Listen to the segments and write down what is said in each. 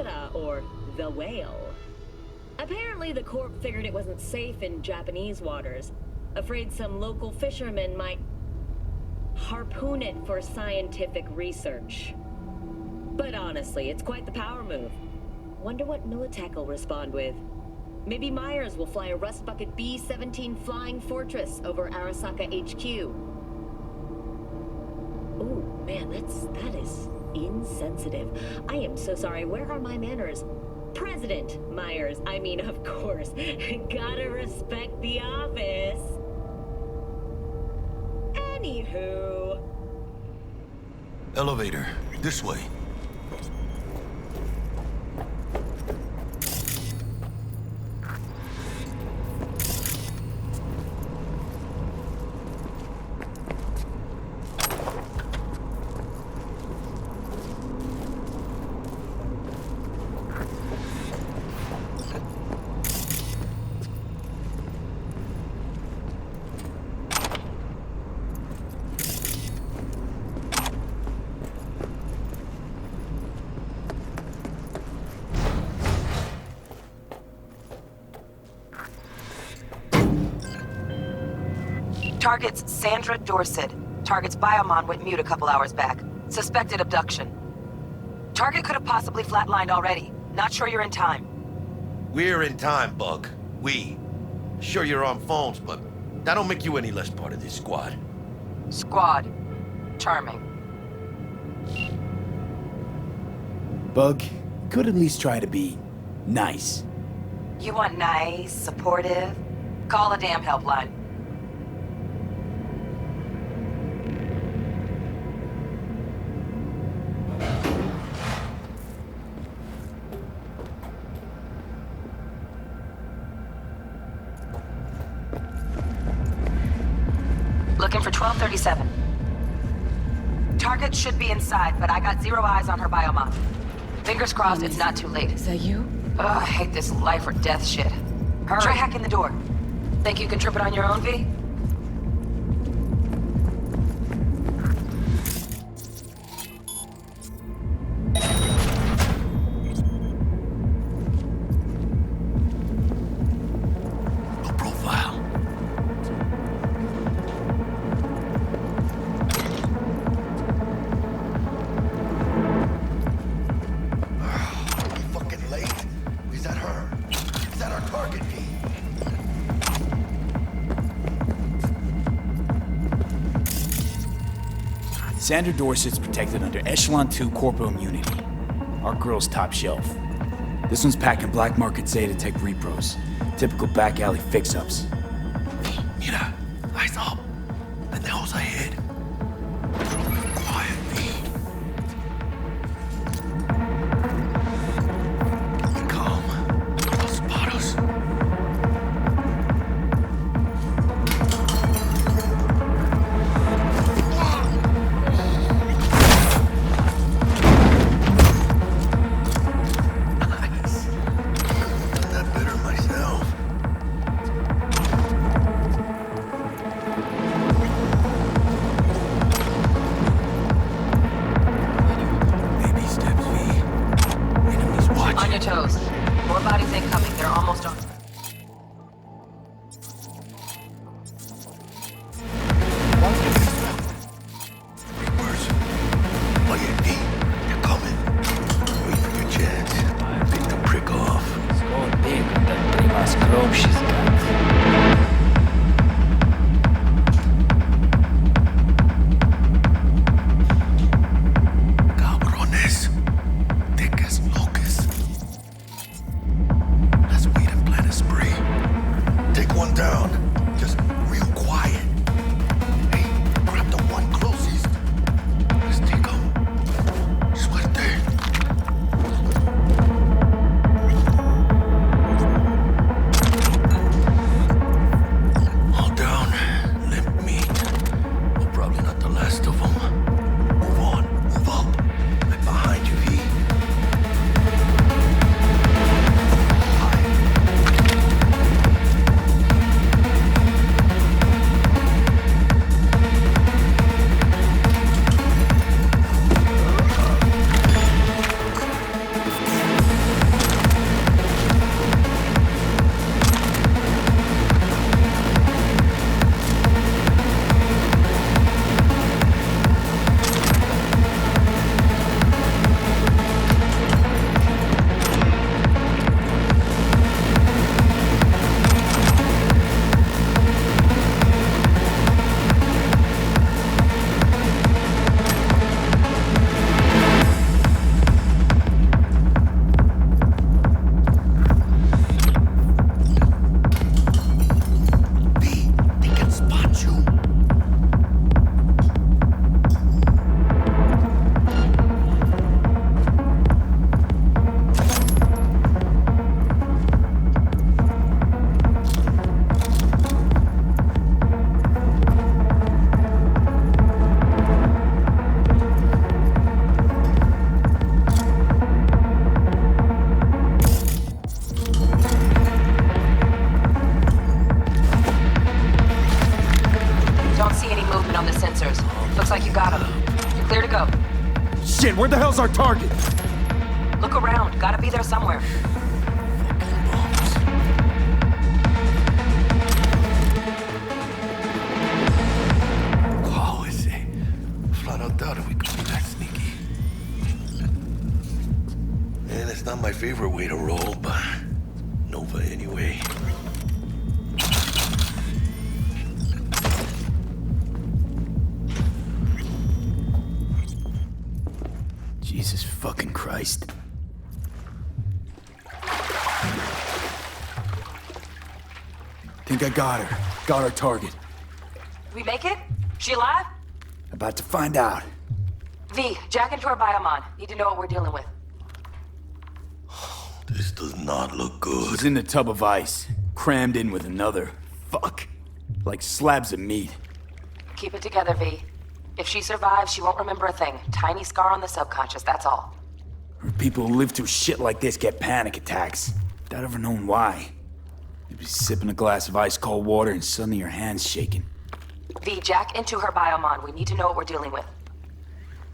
killer, or the whale. Apparently the Corp figured it wasn't safe in Japanese waters, afraid some local fishermen might harpoon it for scientific research. But honestly, it's quite the power move. Wonder what Militech will respond with. Maybe Myers will fly a Rust Bucket B-17 Flying Fortress over Arasaka HQ. Ooh, man, that is insensitive. I am so sorry. Where are my manners? President Myers, I mean, of course. Gotta respect the office. Anywho. Elevator, this way. Target's Sandra Dorset. Target's biomon went mute a couple hours back. Suspected abduction. Target could have possibly flatlined already. Not sure you're in time. We're in time, Bug. We. Sure you're on phones, but that don't make you any less part of this squad. Squad. Charming. Bug, could at least try to be nice. You want nice, supportive? Call a damn helpline. Looking for 1237. Target should be inside, but I got 0 eyes on her biomon. Fingers crossed it's not too late. Is that you? Ugh, I hate this life or death shit. Hurry. Try hacking the door. Think you can trip it on your own, V? Sandra Dorset's protected under Echelon 2 Corpo Immunity. Our girl's top shelf. This one's packing black market Zetatech repros. Typical back alley fix-ups. Mira, eyes up. The hell's ahead. Quiet, V. Be calm. They'll spot us. Shit, where the hell's our target? Look around. Gotta be there somewhere. Wow, ese. Flat out doubt we could be that sneaky. And it's not my favorite way to roll, but Nova anyway. Jesus fucking Christ. Think I got her. Got our target. We make it? She alive? About to find out. V, jack into her biomon. Need to know what we're dealing with. This does not look good. She's in the tub of ice, crammed in with another. Fuck. Like slabs of meat. Keep it together, V. If she survives, she won't remember a thing. Tiny scar on the subconscious, that's all. People who live through shit like this get panic attacks. Without ever knowing why. You'd be sipping a glass of ice-cold water and suddenly your hand's shaking. V, jack into her biomon. We need to know what we're dealing with.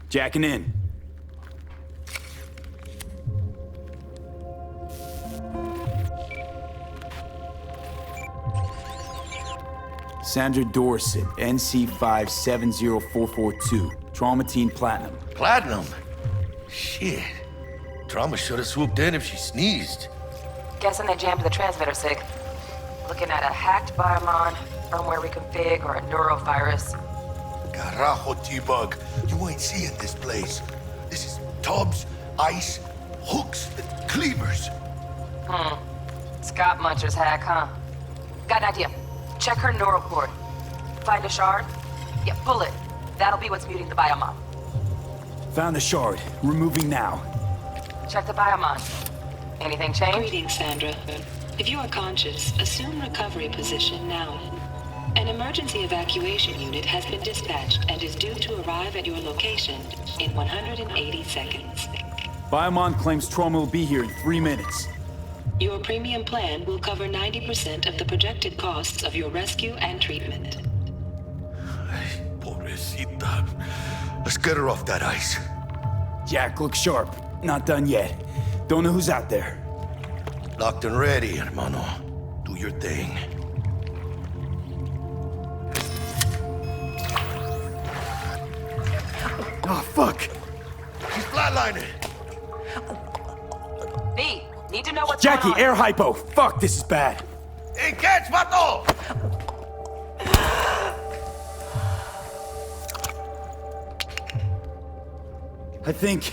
Jacking in. Sandra Dorset, NC570442. Traumatine Platinum. Platinum? Shit. Trauma should have swooped in if she sneezed. Guessing they jammed the transmitter sig. Looking at a hacked biomon, firmware reconfig, or a neurovirus. Carajo, T-Bug. You ain't seeing this place. This is tubs, ice, hooks, and cleavers. Scott Muncher's hack, huh? Got an idea. Check her neural cord. Find a shard? Yeah, pull it. That'll be what's muting the biomon. Found the shard. Removing now. Check the biomon. Anything change? Greetings, Sandra. If you are conscious, assume recovery position now. An emergency evacuation unit has been dispatched and is due to arrive at your location in 180 seconds. Biomon claims trauma will be here in 3 minutes. Your premium plan will cover 90% of the projected costs of your rescue and treatment. Pobrecita. Let's get her off that ice. Jack, look sharp. Not done yet. Don't know who's out there. Locked and ready, hermano. Do your thing. Oh, fuck! She's flatlining. V, need to know what's Jackie, going on. air hypo! Fuck, this is bad. Hey, catch, vato! I think...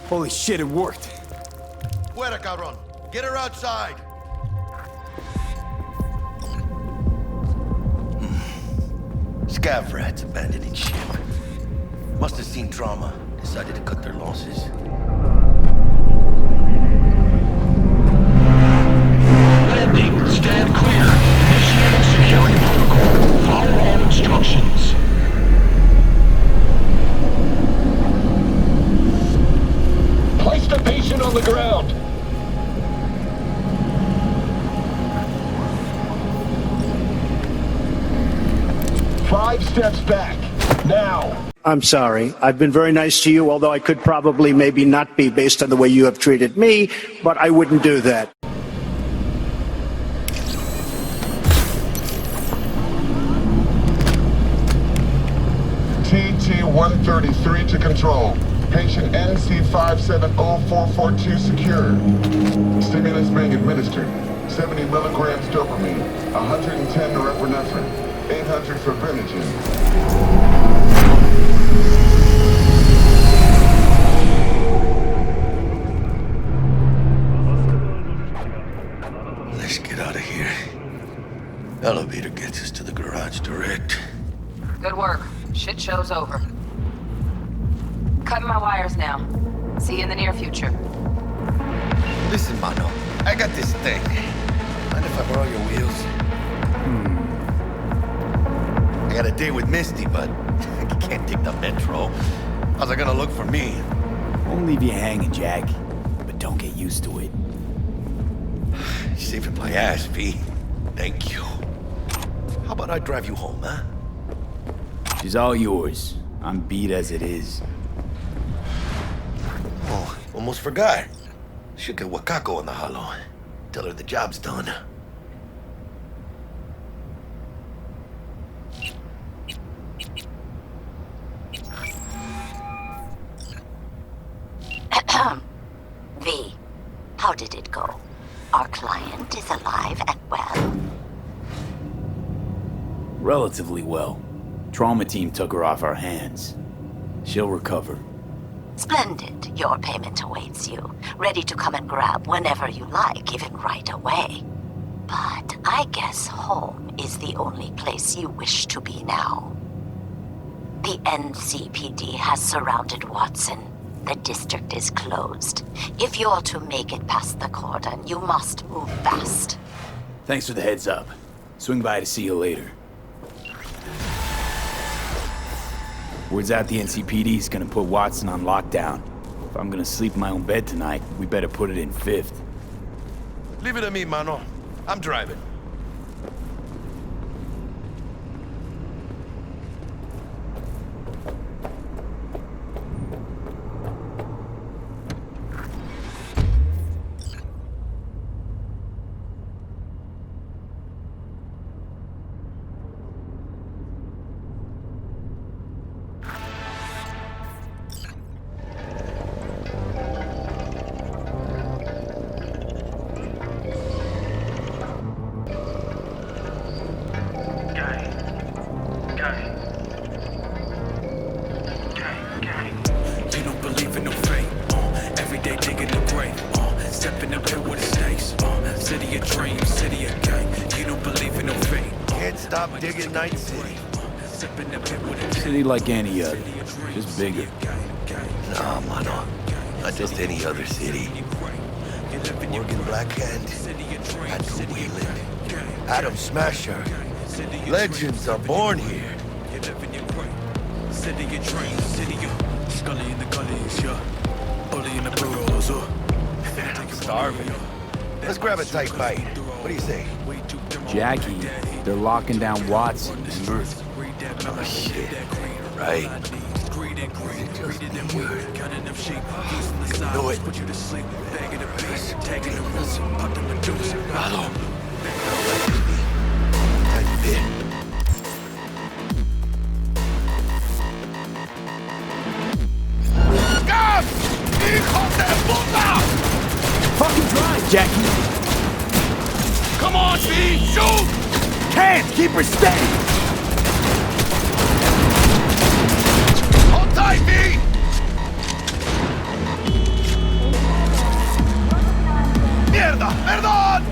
Holy shit, it worked. Fuera, cabrón. Get her outside. Scav rats abandoning ship. Must have seen trauma. Decided to cut their losses. Landing. Stand clear. Initiating security protocol. Follow all instructions. Place the patient on the ground. Five steps back. Now. I'm sorry. I've been very nice to you, although I could probably maybe not be based on the way you have treated me, but I wouldn't do that. TT-133 to control. Patient NC570442 secure. Stimulants being administered. 70 milligrams dopamine, 110 norepinephrine, 800 fibrinogen. Let's get out of here. Elevator gets us to the garage direct. Good work. Shit show's over. Cutting my wires now. See you in the near future. Listen, mano. I got this thing. Mind if I borrow your wheels? I got a date with Misty, but I can't take the metro. How's it gonna look for me? Won't leave you hanging, Jack. But don't get used to it. Saving my ass, V. Thank you. How about I drive you home, huh? She's all yours. I'm beat as it is. almost forgot. Should get Wakako on the holo. Tell her the job's done. V, how did it go? Our client is alive and well? Relatively well. Trauma team took her off our hands. She'll recover. Splendid. Your payment awaits you. Ready to come and grab whenever you like, even right away. But I guess home is the only place you wish to be now. The NCPD has surrounded Watson. The district is closed. If you're to make it past the cordon, you must move fast. Thanks for the heads up. Swing by to see you later. Word's out the NCPD's gonna put Watson on lockdown. If I'm gonna sleep in my own bed tonight, we better put it in 5th. Leave it to me, mano. I'm driving. Digging Night City. City like any other, just bigger. Nah, mano. Not just any other city. Morgan Blackhand, Andrew Whelan, Adam Smasher. Legends are born here. I'm starving. Let's grab a tight bite. What do you say? Jackie, they're locking down Watson. Remember? Oh, shit. Right. Know it. Bravo. Tight bit. Gas! Hijo de puta! Fucking drive, Jackie! Come on, V! Shoot! Can't! Keep her steady! Hold tight, V! Mierda! Perdón!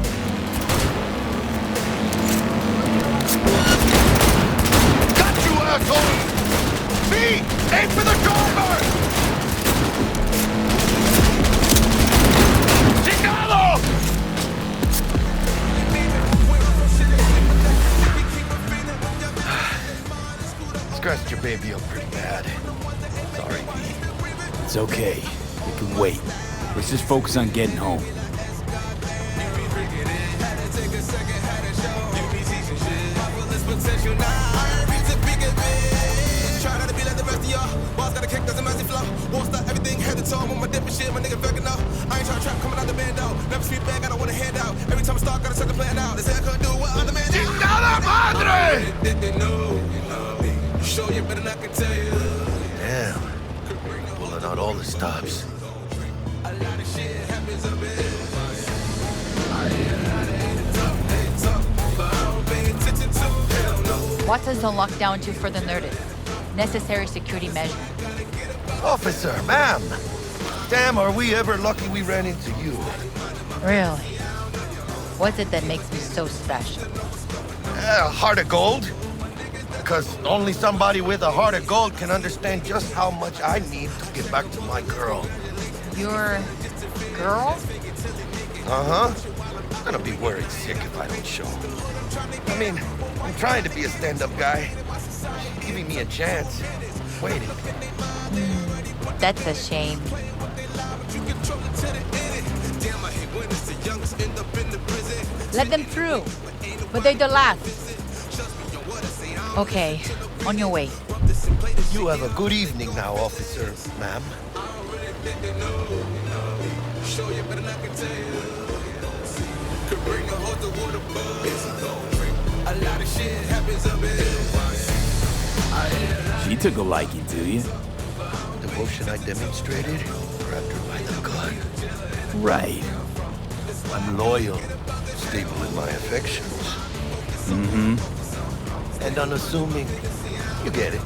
Got you, asshole! V! Aim for the driver! Chingado! Scratched your baby up pretty bad. Sorry, V. It's okay. We can wait. Let's just focus on getting home. ¡Chingada madre! Damn. Pulling out all the stops. Watson's on lockdown until further notice. Necessary security measure. Officer, ma'am. Damn, are we ever lucky we ran into you. Really? What's it that makes me so special? Heart of gold. Because only somebody with a heart of gold can understand just how much I need to get back to my girl. Your girl? Uh-huh. I'm gonna be worried sick if I don't show. I mean, I'm trying to be a stand-up guy. She's giving me a chance. Waiting. That's a shame. Let them through. But they're the last. Okay, on your way. You have a good evening now, officer, ma'am. She took a liking to you. Devotion I demonstrated, grabbed her by the gun. Right. I'm loyal, stable in my affections. Mm-hmm. And unassuming. You get it.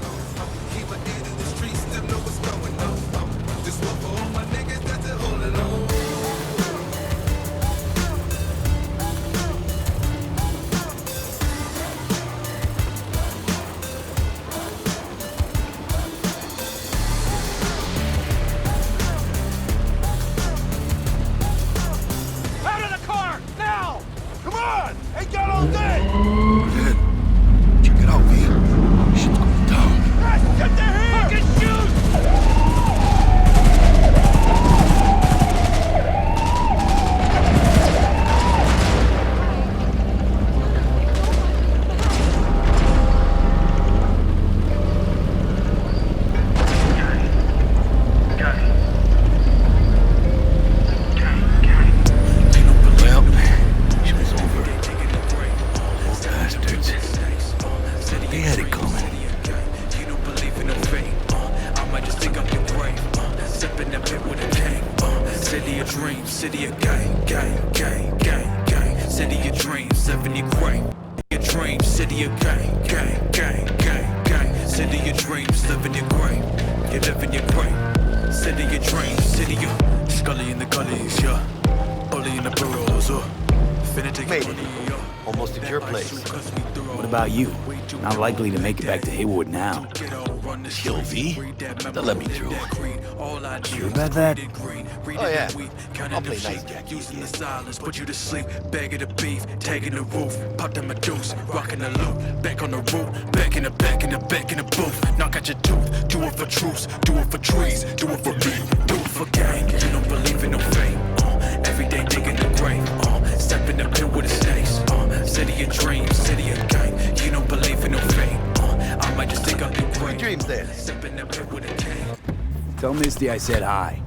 Not likely to make it back to Haywood now. Sylvie? They'll let me through. Sure about that? Oh yeah, I'll play nice Jackie. Using the silence, put you to sleep. Bag of the beef, tagging the roof. Pop them a deuce, rocking the loop. Back on the roof, back in the back in the back in the booth. Knock out your tooth, do it for truce, do it for trees, do it for me, do it for gang. You don't believe in no fate. Every day digging the grave. Step in the pit with the snakes. City of dreams, city of gang. You don't believe in no fate. I might just dig up your grave. Dreams then. Step in the pit with a gang. Tell Misty I said hi.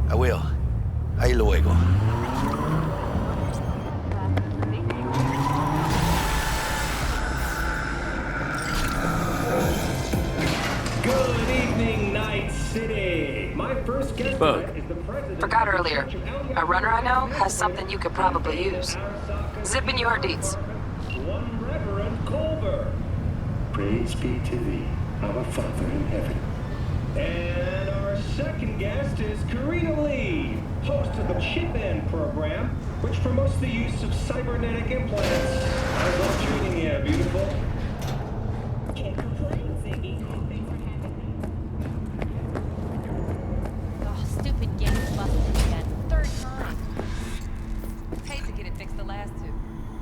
I will. Ahí luego. Good evening, Night City. My first guest tonight is the president. Forgot earlier. A runner I know has something you could probably use. Zip in your deeds. One Reverend Culver. Praise be to thee, our Father in heaven. And our second guest is Karina Lee, host of the Chip In program, which promotes the use of cybernetic implants. How's that treating you, beautiful? Can't complain, Ziggy. Thanks for having me. Oh, stupid game's busted again. Third time. Paid to get it fixed the last two.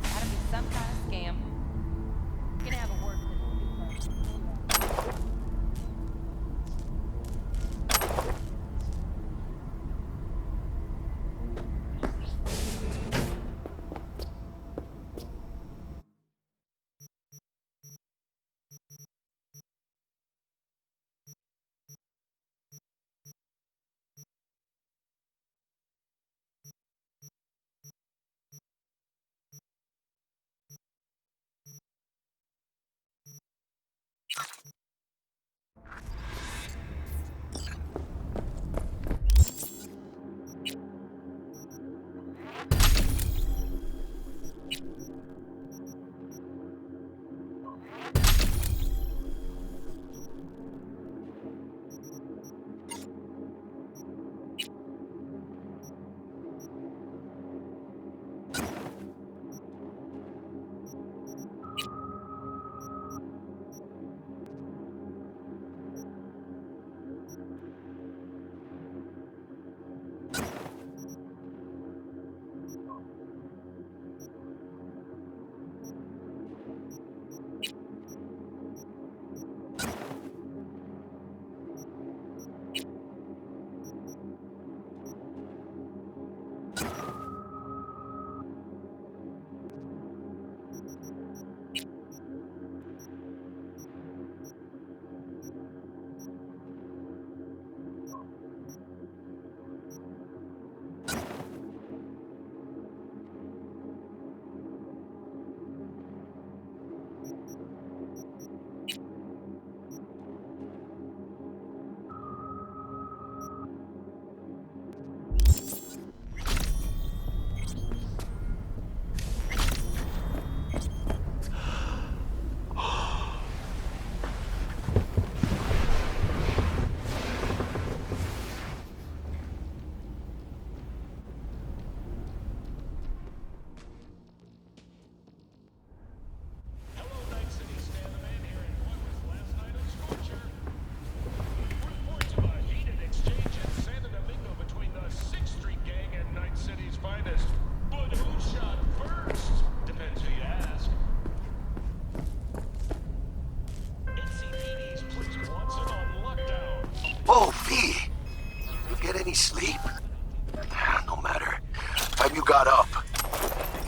Gotta be some kind of scam. Gonna have a word with the first.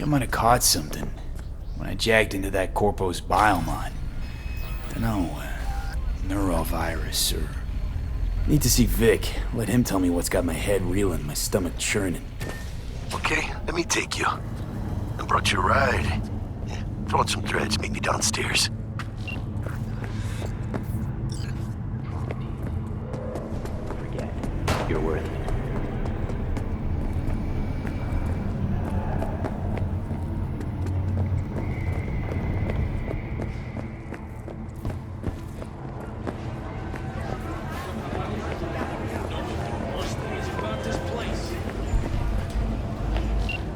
might have caught something when I jacked into that Corpo's biomon. Dunno, neurovirus or... Need to see Vic. Let him tell me what's got my head reeling, my stomach churning. Okay, let me take you. I brought you a ride. Yeah, throw on some threads, meet me downstairs. Forget. You're worth it.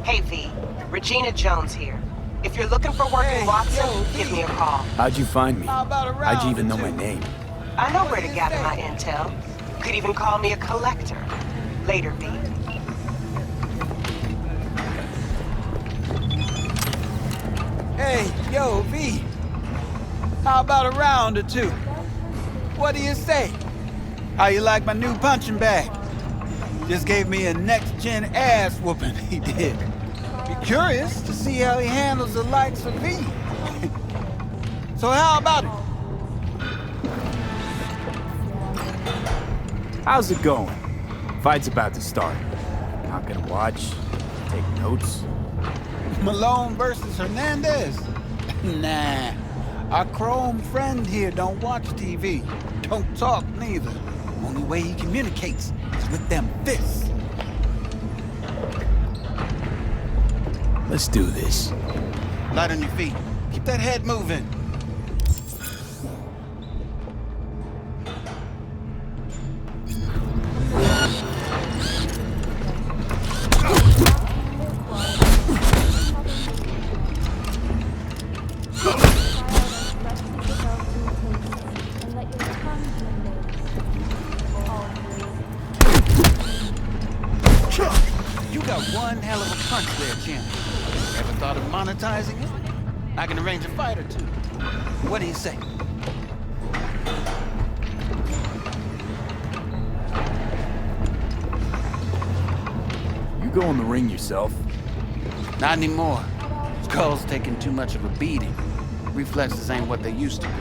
Hey, V. Regina Jones here. If you're looking for work in Watson, give me a call. How'd you find me? How'd you even know my name? I know where to gather my intel. Could even call me a collector. Later, V. Hey, yo, V. How about a round or two? What do you say? How you like my new punching bag? Just gave me a next-gen ass whooping, he did. Be curious to see how he handles the likes of V. So how about it? How's it going? Fight's about to start. Not gonna watch, take notes. Malone versus Hernandez? Nah. Our chrome friend here don't watch TV. Don't talk neither. Only way he communicates is with them fists. Let's do this. Light on your feet. Keep that head moving. You got one hell of a punch there, champ. Ever thought of monetizing it? I can arrange a fight or two. What do you say? You go in the ring yourself? Not anymore. Skull's taking too much of a beating. Reflexes ain't what they used to be.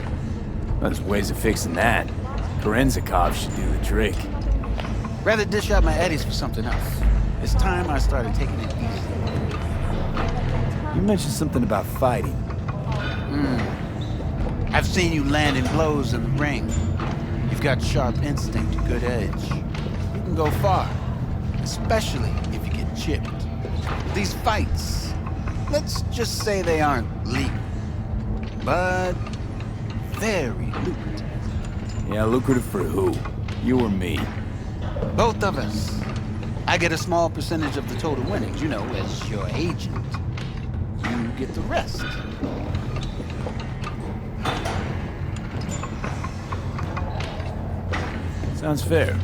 There's ways of fixing that. Korenzakov should do the trick. Rather dish out my eddies for something else. It's time I started taking it easy. You mentioned something about fighting. I've seen you landing blows in the ring. You've got sharp instinct, good edge. You can go far, especially if you get chipped. These fights, let's just say they aren't legal, but very lucrative. Yeah, lucrative for who? You or me? Both of us. I get a small percentage of the total winnings, you know, as your agent. You get the rest. Sounds fair.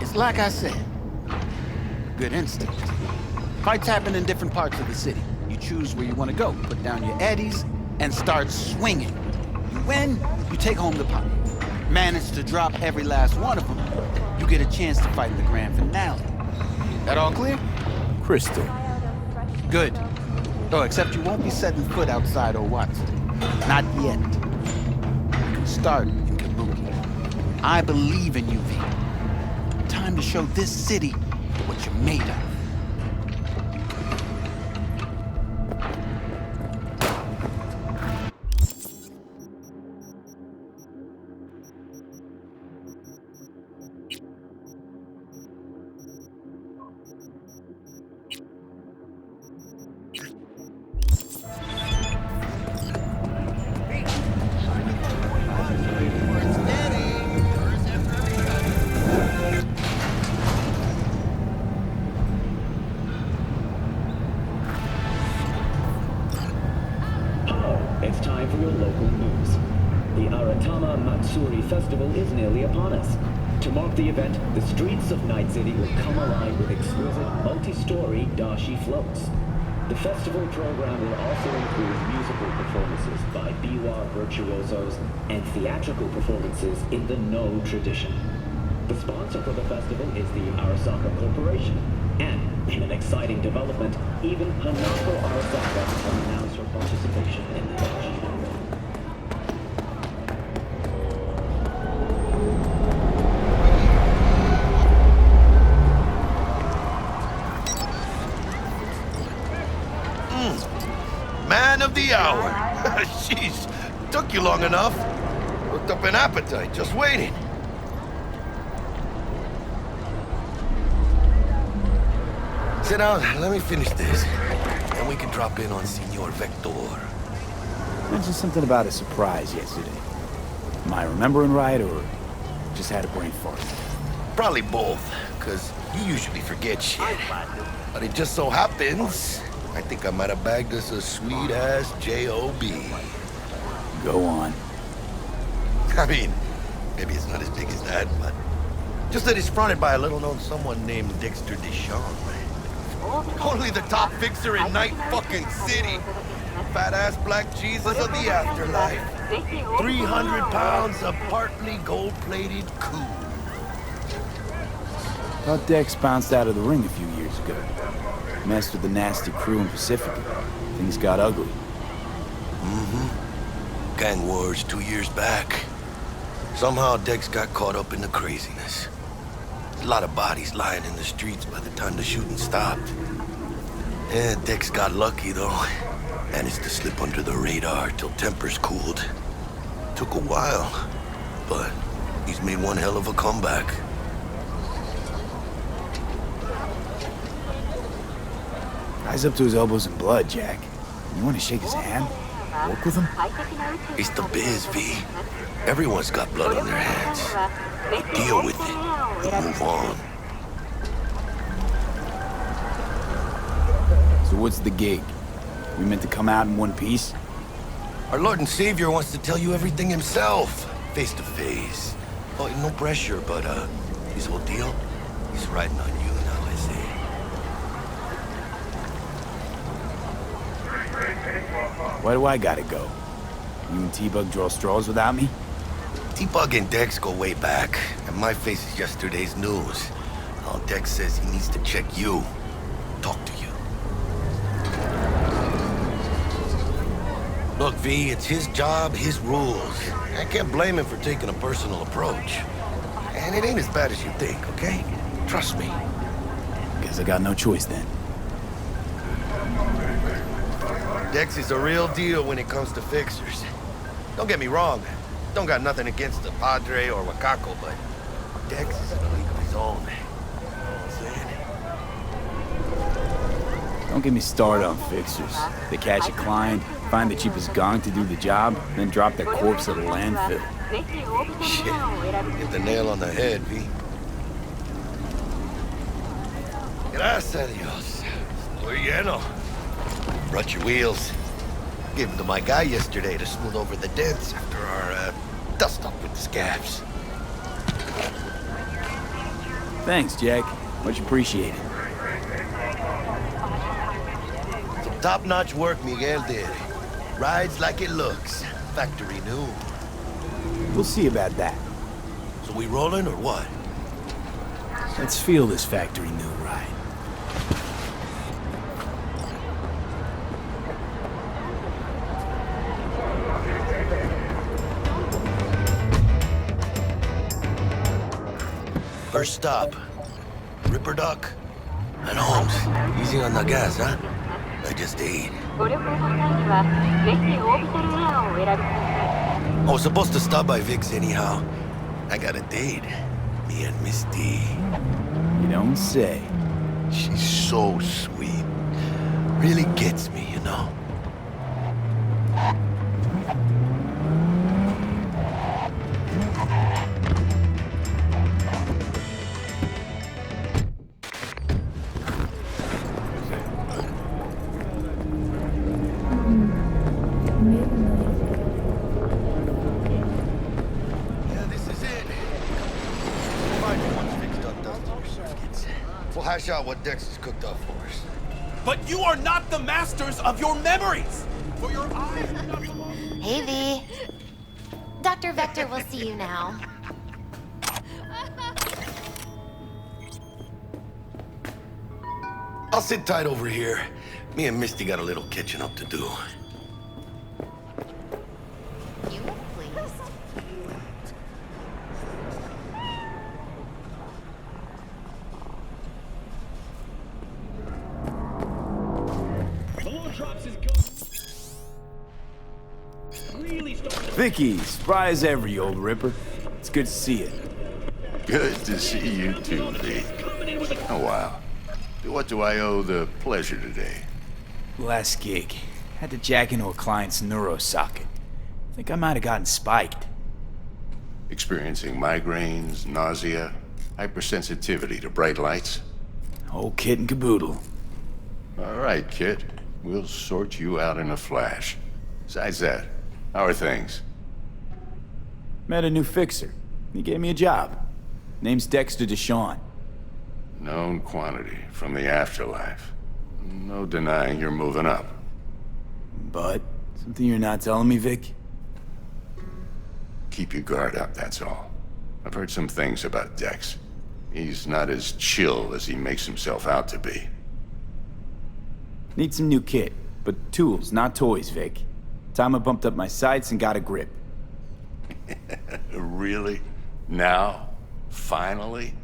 It's like I said. Good instinct. Fights happen in different parts of the city. You choose where you want to go, put down your eddies, and start swinging. You win, you take home the pot. Manage to drop every last one of them, you get a chance to fight in the grand finale. That all clear? Crystal. Good. Oh, except you won't be setting foot outside or Watson. Not yet. You can start in Kabuki. I believe in you, V. Time to show this city what you're made of. It's time for your local news. The Aratama Matsuri Festival is nearly upon us. To mark the event, the streets of Night City will come alive with exquisite multi-story dashi floats. The festival program will also include musical performances by biwa virtuosos and theatrical performances in the No tradition. The sponsor for the festival is the Arasaka Corporation, and In an exciting development, even Hanako Arazaka has announced her participation in the achievement. Man of the hour. Jeez, took you long enough. Worked up an appetite, just waiting. Sit down, let me finish this. Then we can drop in on Senor Vector. Mentioned something about a surprise yesterday. Am I remembering right, or just had a brain fart? Probably both, because you usually forget shit. But it just so happens, I think I might have bagged us a sweet-ass J.O.B. Go on. I mean, maybe it's not as big as that, but just that it's fronted by a little-known someone named Dexter De Shawn. Only the top fixer in Night fucking City. Fat-ass black Jesus of the afterlife. 300 pounds of partly gold-plated cool. Thought Dex bounced out of the ring a few years ago. Messed with the nasty crew in Pacifica. Things got ugly. Mm-hmm. Gang wars 2 years back. Somehow Dex got caught up in the craziness. A lot of bodies lying in the streets by the time the shooting stopped. Yeah, Dex got lucky though. Managed to slip under the radar till tempers cooled. Took a while, but he's made one hell of a comeback. Guy's up to his elbows in blood, Jack. You want to shake his hand? Work with him? It's the biz, V. Everyone's got blood on their hands. Deal with it and move on. So what's the gig? We meant to come out in one piece? Our Lord and Savior wants to tell you everything himself, face to face. Oh, no pressure, but his whole deal, he's riding on you now, I say. Why do I gotta go? You and T-Bug draw straws without me? T-Bug and Dex go way back, and my face is yesterday's news. Now Dex says he needs to check you, talk to you. Look, V, it's his job, his rules. I can't blame him for taking a personal approach. And it ain't as bad as you think, okay? Trust me. Guess I got no choice then. Dex is a real deal when it comes to fixers. Don't get me wrong. Don't got nothing against the Padre or Wakako, but Dex is in a league of his own. You know what I'm saying? Don't get me started on fixers. They catch a client, find the cheapest gong to do the job, then drop their corpse at a landfill. Shit. Hit the nail on the head, V. Gracias a Dios. Estoy lleno. Brought your wheels. Gave them to my guy yesterday to smooth over the dents after our dust up with the scabs. Thanks, Jack. Much appreciated. Some top-notch work Miguel did. Rides like it looks. Factory new. We'll see about that. So we rolling or what? Let's feel this factory new ride. First stop, Ripper Duck and Holmes. Easy on the gas, huh? I just ate. I was supposed to stop by Vic's anyhow. I got a date. Me and Misty. You don't say. She's so sweet. Really gets me, you know? Hash out what Dex has cooked up for us. But you are not the masters of your memories! For your eyes... Hey, V. Dr. Vector will see you now. I'll sit tight over here. Me and Misty got a little catching up to do. You look pleased. Vicky, spry as ever, you old ripper. It's good to see you. Good to see you too, V. Oh, wow. What do I owe the pleasure today? Last gig. Had to jack into a client's neuro socket. Think I might have gotten spiked. Experiencing migraines, nausea, hypersensitivity to bright lights? Whole kit and caboodle. All right, kid. We'll sort you out in a flash. Besides that, how are things? Met a new fixer. He gave me a job. Name's Dexter De Shawn. Known quantity from the afterlife. No denying you're moving up. But something you're not telling me, Vic? Keep your guard up, that's all. I've heard some things about Dex. He's not as chill as he makes himself out to be. Need some new kit, but tools, not toys, Vic. Time I bumped up my sights and got a grip. Really? Now? Finally?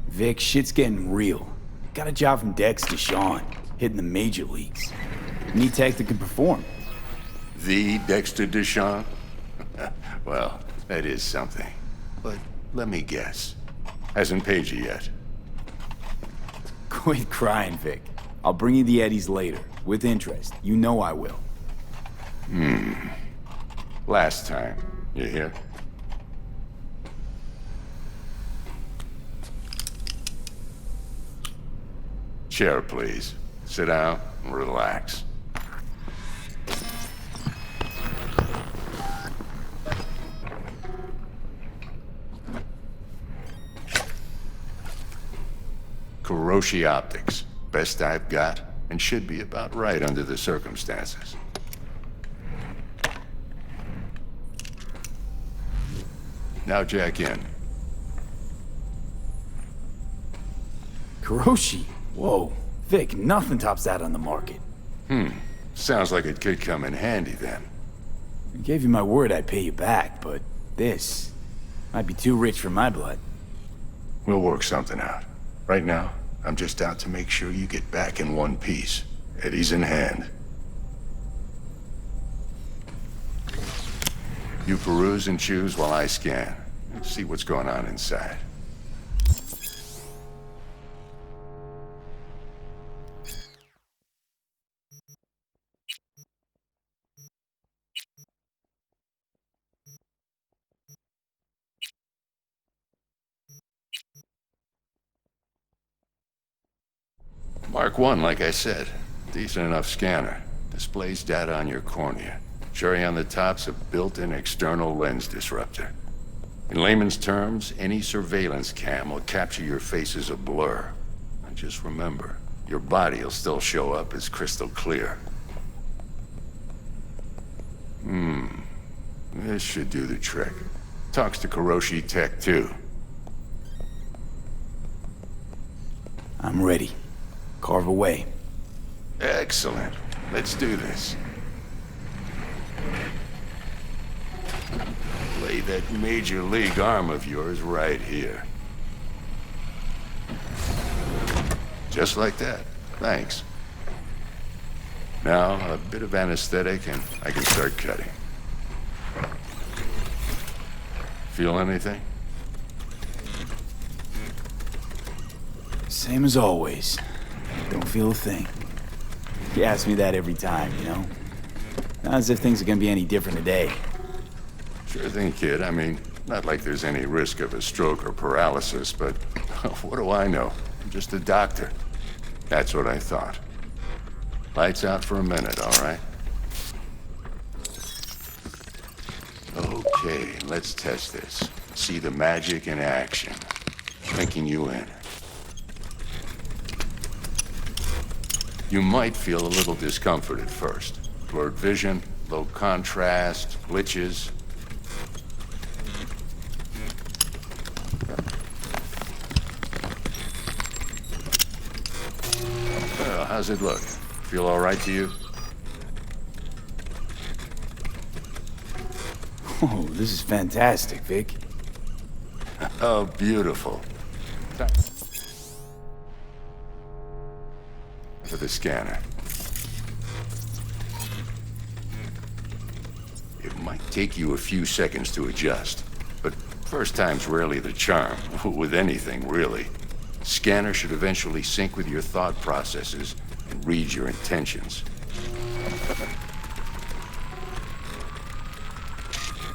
Vic, shit's getting real. Got a job from Dex De Shawn, hitting the major leagues. Need tech that can perform. The Dexter De Shawn? Well, that is something. But let me guess. Hasn't paid you yet. Quit crying, Vic. I'll bring you the eddies later, with interest. You know I will. Last time. You hear? Chair, please. Sit down and relax. Kuroshi Optics. Best I've got, and should be about right under the circumstances. Now jack in. Kuroshi? Whoa. Vic, nothing tops that on the market. Sounds like it could come in handy then. I gave you my word I'd pay you back, but this might be too rich for my blood. We'll work something out. Right now, I'm just out to make sure you get back in one piece. Eddie's in hand. You peruse and choose while I scan. See what's going on inside. Mark 1, like I said. Decent enough scanner. Displays data on your cornea. Cherry on the top's a built-in external lens disruptor. In layman's terms, any surveillance cam will capture your face as a blur. And just remember, your body will still show up as crystal clear. This should do the trick. Talks to Kuroshi Tech, too. I'm ready. Carve away. Excellent. Let's do this. Lay that major league arm of yours right here. Just like that. Thanks. Now, a bit of anesthetic and I can start cutting. Feel anything? Same as always. Don't feel a thing. You ask me that every time, you know? Not as if things are gonna be any different today. Sure thing, kid. I mean, not like there's any risk of a stroke or paralysis, but what do I know? I'm just a doctor. That's what I thought. Lights out for a minute, all right? Okay, let's test this. See the magic in action. Linking you in. You might feel a little discomfort at first. Blurred vision, low contrast, glitches. How's it look? Feel all right to you? Oh, this is fantastic, Vic. Oh, beautiful. For the scanner. It might take you a few seconds to adjust, but first time's rarely the charm, with anything, really. Scanner should eventually sync with your thought processes and read your intentions.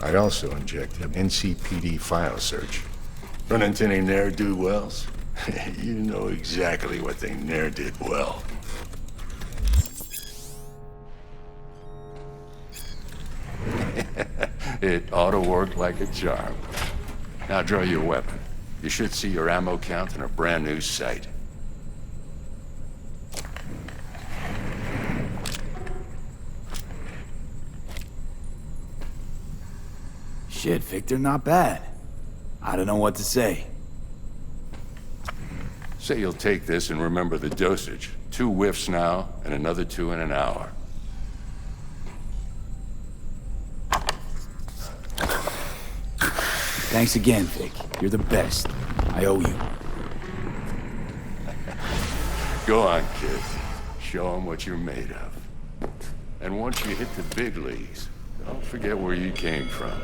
I'd also inject an NCPD file search. Run into any ne'er-do-wells? You know exactly what they ne'er did well. It ought to work like a charm. Now draw your weapon. You should see your ammo count in a brand new sight. Shit, Victor, not bad. I don't know what to say. Say you'll take this and remember the dosage. 2 whiffs now, and another 2 in an hour. Thanks again, Vic. You're the best. I owe you. Go on, kid. Show them what you're made of. And once you hit the big leagues, don't forget where you came from.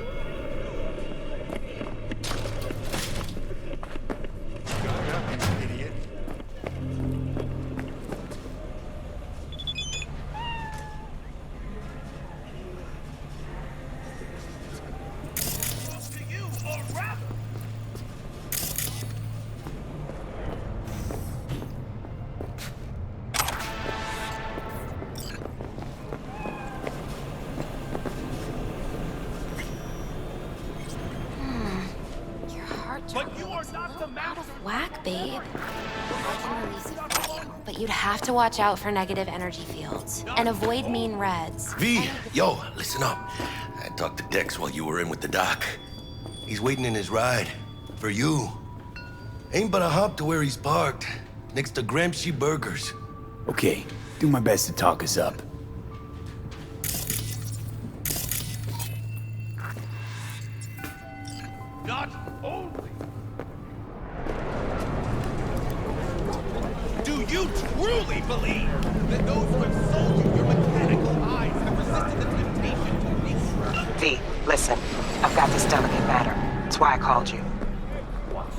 Whack, babe. I can release it for you, but you'd have to watch out for negative energy fields and avoid mean reds. V, yo, listen up. I talked to Dex while you were in with the doc. He's waiting in his ride. For you. Ain't but a hop to where he's parked. Next to Gramsci Burgers. Okay, do my best to talk us up. Not only do you truly believe that those who have sold you your mechanical eyes have resisted the temptation to reach. V, listen. I've got this delicate matter. That's why I called you.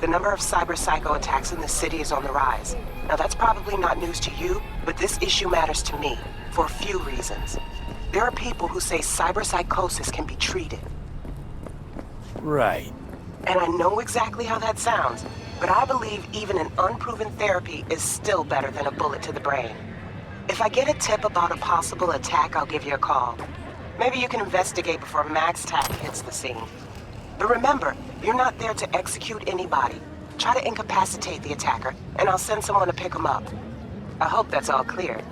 The number of cyber-psycho attacks in the city is on the rise. Now that's probably not news to you, but this issue matters to me for a few reasons. There are people who say cyberpsychosis can be treated. Right. And I know exactly how that sounds, but I believe even an unproven therapy is still better than a bullet to the brain. If I get a tip about a possible attack, I'll give you a call. Maybe you can investigate before Max Tack hits the scene. But remember, you're not there to execute anybody. Try to incapacitate the attacker, and I'll send someone to pick him up. I hope that's all clear.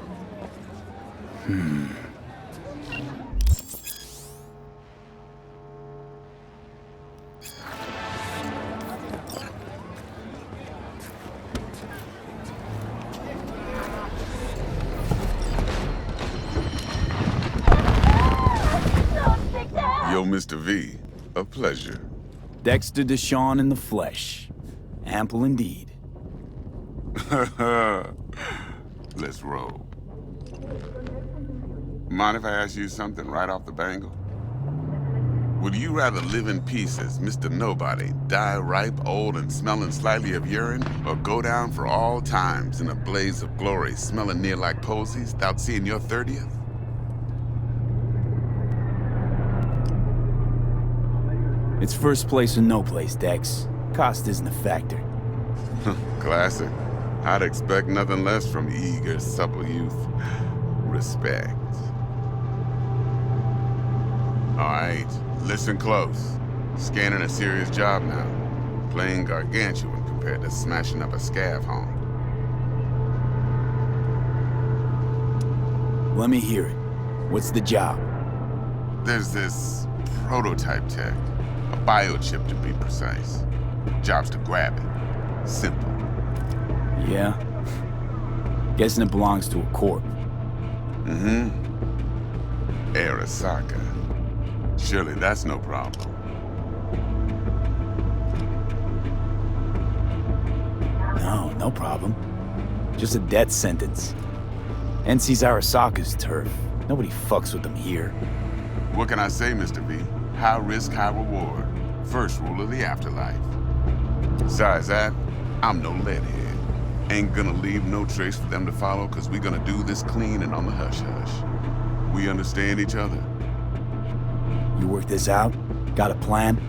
Yo, Mr. V, a pleasure. Dexter De Shawn in the flesh. Ample indeed. Let's roll. Mind if I ask you something right off the bangle? Would you rather live in peace as Mr. Nobody, die ripe, old, and smelling slightly of urine, or go down for all times in a blaze of glory, smelling near like posies, without seeing your 30th? It's first place or no place, Dex. Cost isn't a factor. Classic. I'd expect nothing less from eager, supple youth. Respect. All right, listen close. Scanning a serious job now. Playing gargantuan compared to smashing up a scav home. Let me hear it. What's the job? There's this prototype tech. A biochip, to be precise. Job's to grab it. Simple. Yeah? Guessing it belongs to a corp. Mm-hmm. Arasaka. Surely that's no problem. No, no problem. Just a death sentence. NC's Arasaka's turf. Nobody fucks with them here. What can I say, Mr. V? High risk, high reward. First rule of the afterlife. Besides that, I'm no leadhead. Ain't gonna leave no trace for them to follow, cause we gonna do this clean and on the hush-hush. We understand each other? You work this out? Got a plan?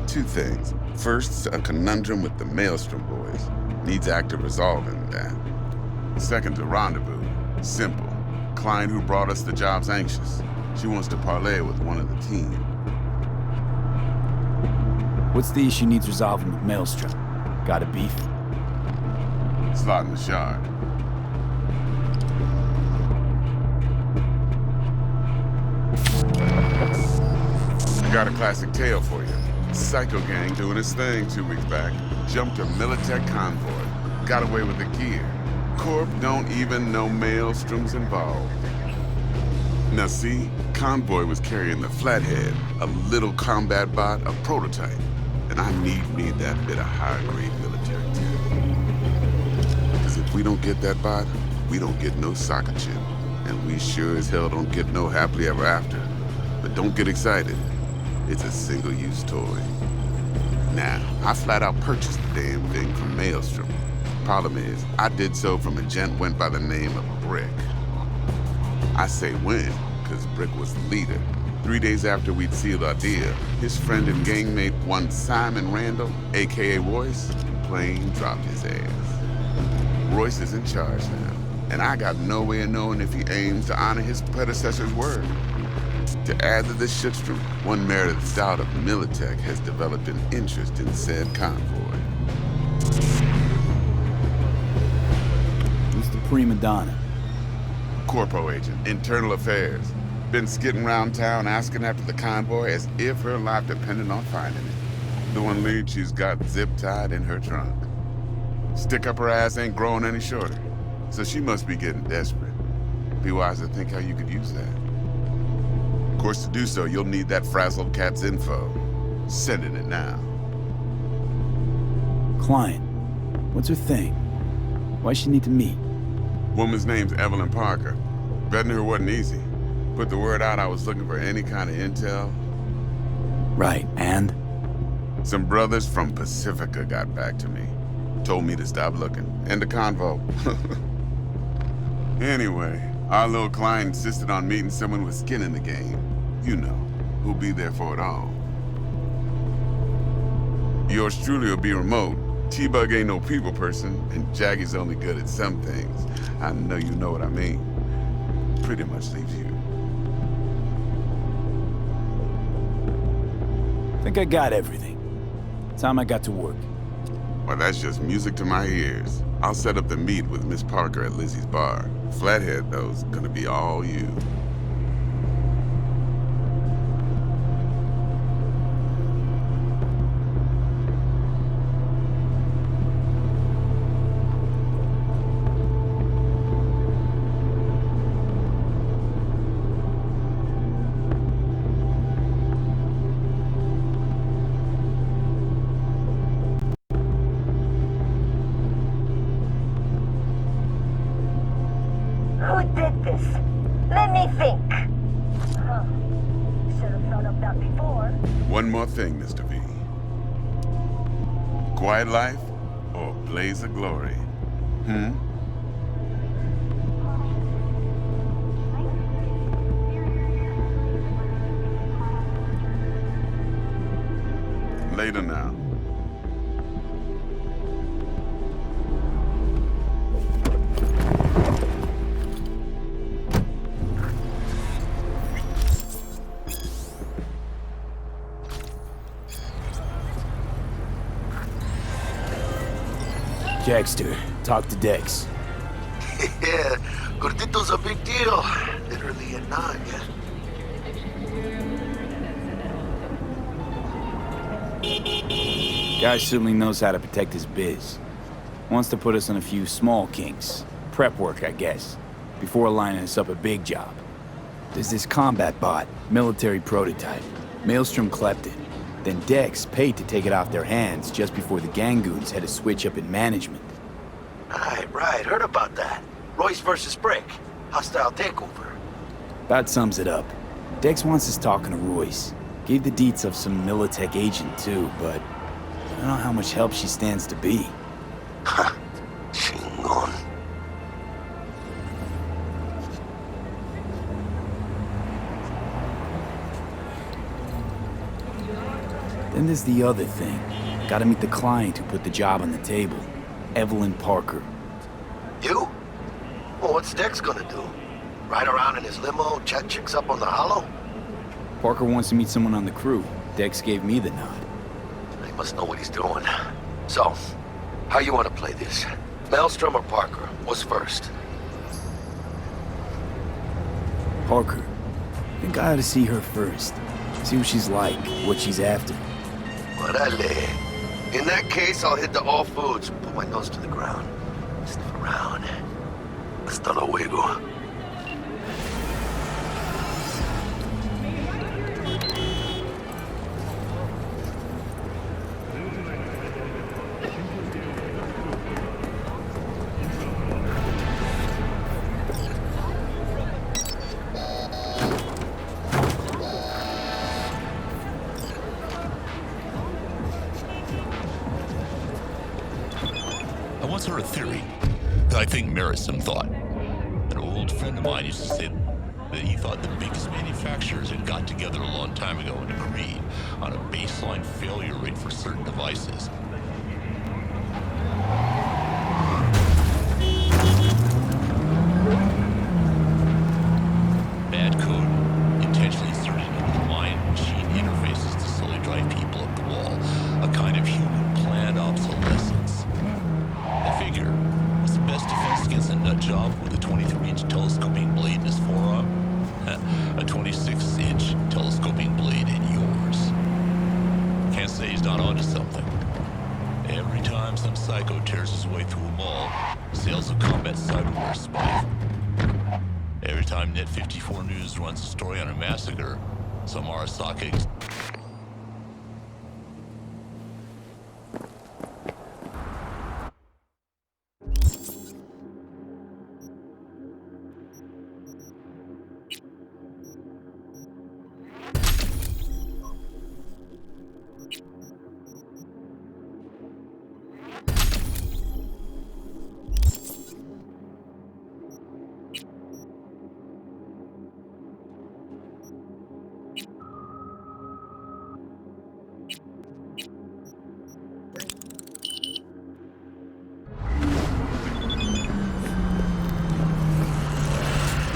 Two things. First, a conundrum with the Maelstrom boys. Needs active resolving that. Second, a rendezvous. Simple. Client who brought us the job's anxious. She wants to parlay with one of the team. What's the issue needs resolving with Maelstrom? Got a beef? Slot in the shard. I got a classic tale for you. Psycho gang doing his thing 2 weeks back. Jumped a Militech convoy. Got away with the gear. Corp don't even know Maelstrom's involved. Now see, convoy was carrying the Flathead, a little combat bot, a prototype. And I need that bit of high-grade military tech. Because if we don't get that bot, we don't get no soccer chip. And we sure as hell don't get no happily ever after. But don't get excited. It's a single-use toy. Now, I flat out purchased the damn thing from Maelstrom. Problem is, I did so from a gent went by the name of Brick. I say when, because Brick was the leader. 3 days after we'd sealed our deal, his friend and gangmate, one Simon Randall, aka Royce, plain dropped his ass. Royce is in charge now, and I got no way of knowing if he aims to honor his predecessor's word. To add to this shitstorm, one Meredith Stout of Militech has developed an interest in said convoy. Who's the prima donna? Corpo agent, internal affairs. Been skidding around town asking after the convoy as if her life depended on finding it. The one lead she's got zip-tied in her trunk. Stick up her ass ain't growing any shorter, so she must be getting desperate. Be wise to think how you could use that. Of course, to do so, you'll need that frazzled cat's info. Sending it now. Client. What's her thing? Why's she need to meet? Woman's name's Evelyn Parker. Betting her wasn't easy. Put the word out I was looking for any kind of intel. Right, and? Some brothers from Pacifica got back to me. Told me to stop looking. End the convo. Anyway, our little client insisted on meeting someone with skin in the game. You know, who'll be there for it all. Yours truly will be remote. T-Bug ain't no people person, and Jaggy's only good at some things. I know you know what I mean. Pretty much leaves you. Think I got everything. Time I got to work. Well, that's just music to my ears. I'll set up the meet with Miss Parker at Lizzie's bar. Flathead, though's gonna be all you. Who did this? Let me think. Huh. Should have thought of that before. One more thing, Mr. V. Quiet life or blaze of glory? Later now. Dexter, talk to Dex. Yeah, Gordito's a big deal. Literally a nod, yeah. Guy certainly knows how to protect his biz. Wants to put us on a few small kinks. Prep work, I guess. Before lining us up a big job. There's this combat bot, military prototype. Maelstrom clept it. Then Dex paid to take it off their hands just before the Gangoons had a switch up in management. Right. Heard about that. Royce versus Brick. Hostile takeover. About sums it up. Dex wants us talking to Royce. Gave the deets of some Militech agent too, but I don't know how much help she stands to be. Ha! Chingon. Then there's the other thing. Gotta meet the client who put the job on the table. Evelyn Parker. You? Well, what's Dex gonna do? Ride around in his limo, chat chicks up on the hollow? Parker wants to meet someone on the crew. Dex gave me the nod. He must know what he's doing. So, how you want to play this? Maelstrom or Parker? What's first? Parker. I think I ought to see her first. See what she's like, what she's after. Orale. In that case, I'll hit the all foods, put my nose to the ground. Sniff around. Hasta luego. I once heard a theory that I think merits some thought. An old friend of mine used to say that he thought the biggest manufacturers had got together a long time ago and agreed on a baseline failure rate for certain devices. Bad code intentionally inserted into the mind-machine interfaces to slowly drive people up the wall, a kind of human planned obsolescence. I figure, what's the best defense against a nut job with a 23-inch telescoping blade in his forearm? A 26-inch telescoping blade in yours. Can't say he's not onto something. Every time some psycho tears his way through a mall, sales of combat cyberware spike. Every time Net 54 News runs a story on a massacre, some Arasaka...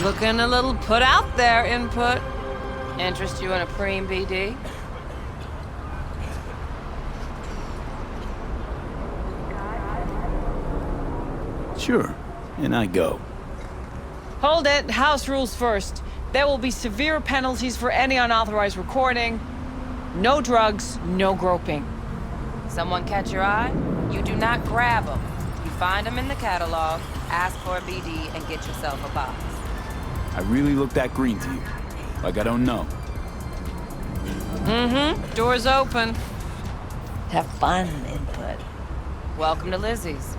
Looking a little put out there, Input. Interest you in a preem BD? Sure, and I go. Hold it. House rules first. There will be severe penalties for any unauthorized recording. No drugs, no groping. Someone catch your eye? You do not grab them. You find them in the catalog, ask for a BD, and get yourself a box. I really look that green to you. Like I don't know. Mm-hmm. Door's open. Have fun, Input. Welcome to Lizzie's.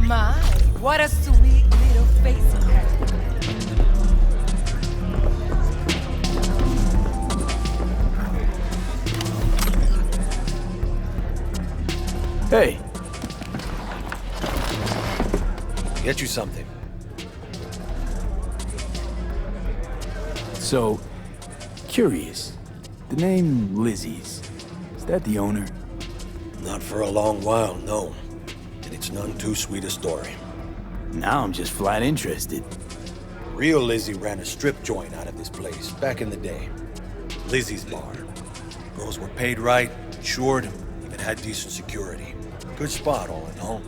My, what a sweet little face. Hey, Get you something. So, curious. The name Lizzie's, is that the owner? Not for a long while, no. And it's none too sweet a story. Now I'm just flat interested. Real Lizzie ran a strip joint out of this place back in the day. Lizzie's Bar. Girls were paid right, insured, even had decent security. Good spot, all in all.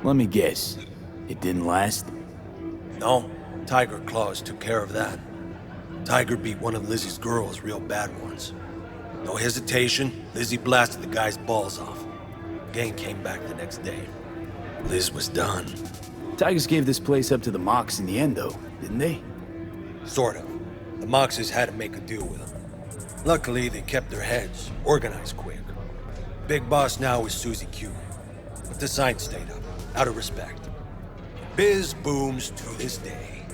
Let me guess. It didn't last? No. Tiger Claws took care of that. Tiger beat one of Lizzie's girls real bad once. No hesitation, Lizzie blasted the guy's balls off. Gang came back the next day. Liz was done. Tigers gave this place up to the Mox in the end, though, didn't they? Sort of. The Moxes had to make a deal with them. Luckily, they kept their heads, organized quick. Big boss now is Susie Q. But the sign stayed up, out of respect. Biz booms to this day.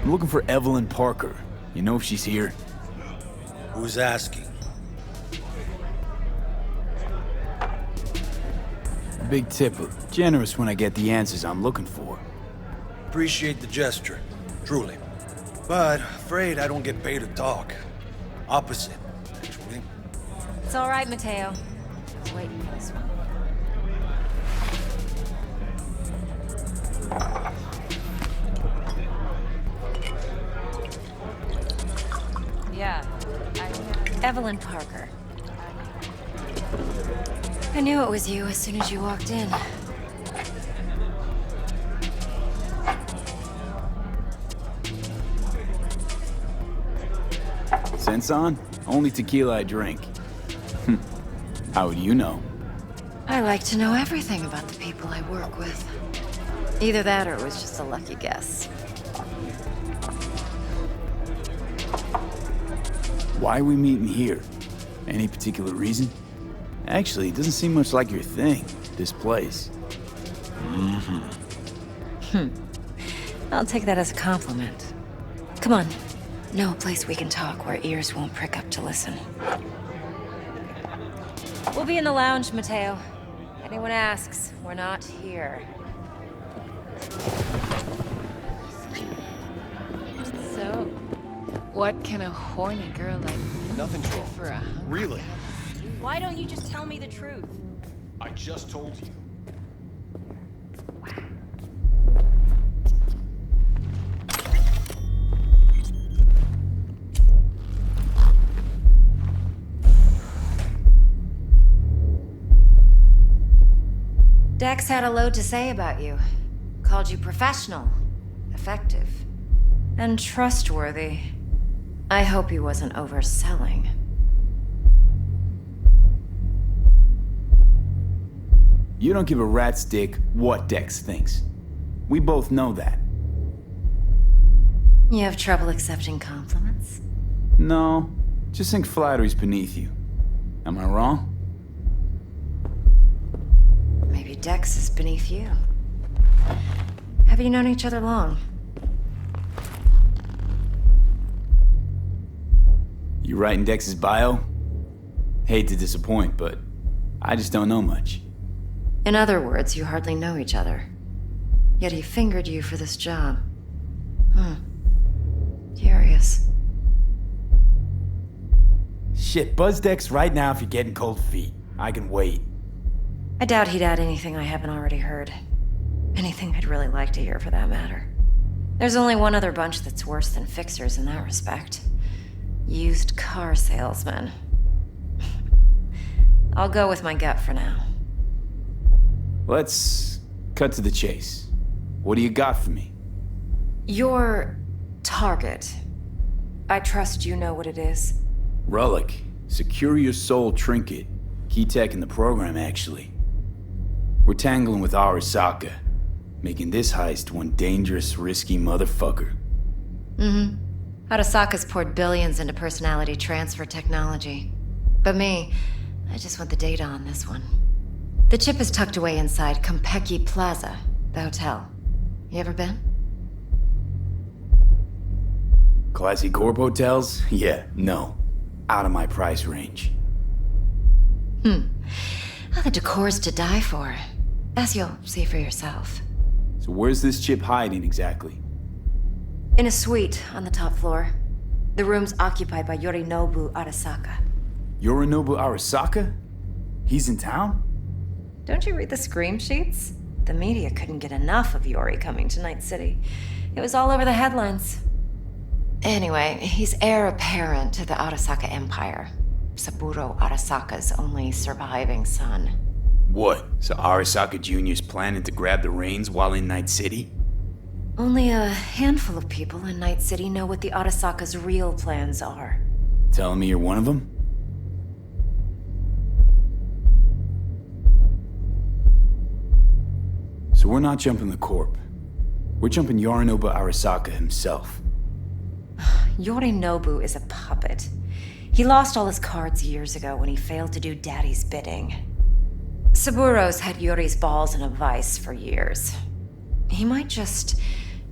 I'm looking for Evelyn Parker. You know if she's here? Who's asking? Big tipper. Generous when I get the answers I'm looking for. Appreciate the gesture, truly. But afraid I don't get paid to talk. Opposite, actually. It's all right, Mateo. I was waiting for this one. Yeah. Evelyn Parker. I knew it was you as soon as you walked in. Sense on? Only tequila I drink. How would you know? I like to know everything about the people I work with. Either that or it was just a lucky guess. Why are we meeting here? Any particular reason? Actually, it doesn't seem much like your thing, this place. I'll take that as a compliment. Come on. Know a place we can talk where ears won't prick up to listen. We'll be in the lounge, Mateo. Anyone asks, we're not here. So, what can a horny girl like Nothing's wrong. for a Really? Why don't you just tell me the truth? I just told you. Dex had a load to say about you. Called you professional, effective, and trustworthy. I hope he wasn't overselling. You don't give a rat's dick what Dex thinks. We both know that. You have trouble accepting compliments? No, just think flattery's beneath you. Am I wrong? Maybe Dex is beneath you. Have you known each other long? You writing Dex's bio? Hate to disappoint, but I just don't know much. In other words, you hardly know each other. Yet he fingered you for this job. Curious. Shit, buzz Dex right now if you're getting cold feet. I can wait. I doubt he'd add anything I haven't already heard. Anything I'd really like to hear, for that matter. There's only one other bunch that's worse than fixers in that respect. Used car salesmen. I'll go with my gut for now. Let's cut to the chase. What do you got for me? Your target. I trust you know what it is. Relic. Secure your soul trinket. Key tech in the program, actually. We're tangling with Arasaka, making this heist one dangerous, risky motherfucker. Arasaka's poured billions into personality transfer technology. But me, I just want the data on this one. The chip is tucked away inside Compeki Plaza, the hotel. You ever been? Classy corp hotels? Yeah, no. Out of my price range. Oh, the decor's to die for, as you'll see for yourself. So where's this chip hiding exactly? In a suite on the top floor. The room's occupied by Yorinobu Arasaka. Yorinobu Arasaka? He's in town? Don't you read the scream sheets? The media couldn't get enough of Yori coming to Night City. It was all over the headlines. Anyway, he's heir apparent to the Arasaka Empire. Saburo Arasaka's only surviving son. What? So Arasaka Jr.'s planning to grab the reins while in Night City? Only a handful of people in Night City know what the Arasaka's real plans are. Telling me you're one of them? So we're not jumping the Corp. We're jumping Yorinobu Arasaka himself. Yorinobu is a puppet. He lost all his cards years ago when he failed to do Daddy's bidding. Saburo's had Yori's balls in a vice for years. He might just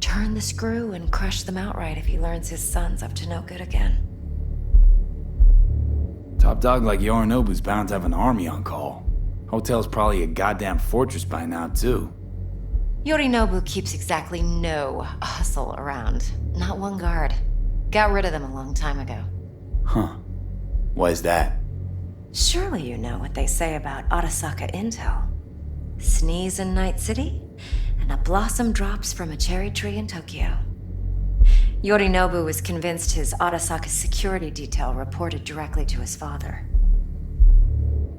turn the screw and crush them outright if he learns his son's up to no good again. Top dog like Yorinobu's bound to have an army on call. Hotel's probably a goddamn fortress by now, too. Yorinobu keeps exactly no hustle around. Not one guard. Got rid of them a long time ago. Huh. Why is that? Surely you know what they say about Arasaka intel. Sneeze in Night City, and a blossom drops from a cherry tree in Tokyo. Yorinobu was convinced his Arasaka security detail reported directly to his father.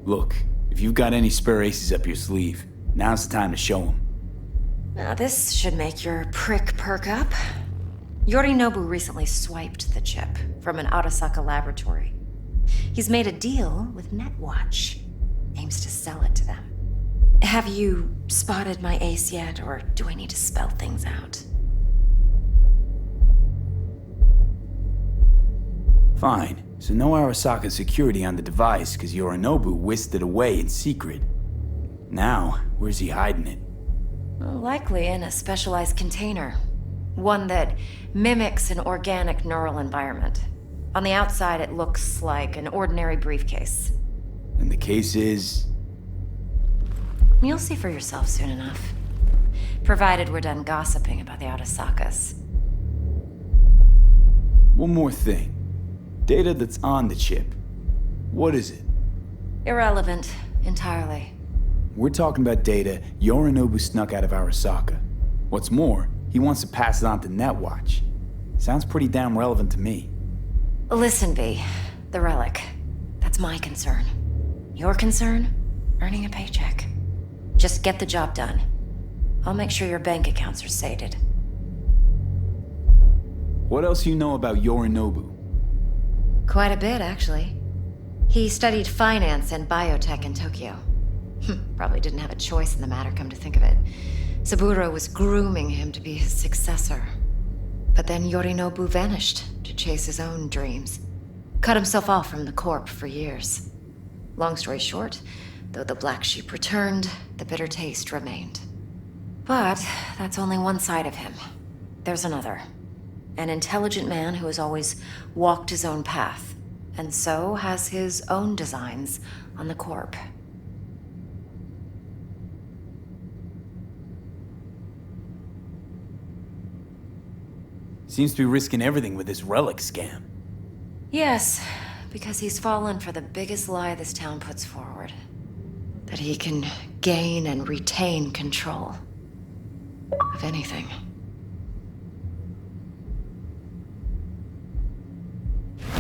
Look, if you've got any spare aces up your sleeve, now's the time to show them. Now this should make your prick perk up. Yorinobu recently swiped the chip from an Arasaka laboratory. He's made a deal with Netwatch. Aims to sell it to them. Have you spotted my ace yet, or do I need to spell things out? Fine. So no Arasaka security on the device, because Yorinobu whisked it away in secret. Now, where's he hiding it? Well, likely in a specialized container. One that mimics an organic neural environment. On the outside, it looks like an ordinary briefcase. And the case is... You'll see for yourself soon enough. Provided we're done gossiping about the Arasakas. One more thing. Data that's on the chip. What is it? Irrelevant, entirely. We're talking about data Yorinobu snuck out of Arasaka. What's more, he wants to pass it on to Netwatch. Sounds pretty damn relevant to me. Listen, V. The relic. That's my concern. Your concern? Earning a paycheck. Just get the job done. I'll make sure your bank accounts are sated. What else you know about Yorinobu? Quite a bit, actually. He studied finance and biotech in Tokyo. Probably didn't have a choice in the matter, come to think of it. Saburo was grooming him to be his successor. But then Yorinobu vanished to chase his own dreams. Cut himself off from the Corp for years. Long story short, though the black sheep returned, the bitter taste remained. But that's only one side of him. There's another. An intelligent man who has always walked his own path, and so has his own designs on the Corp. Seems to be risking everything with this relic scam. Yes, because he's fallen for the biggest lie this town puts forward. That he can gain and retain control of anything.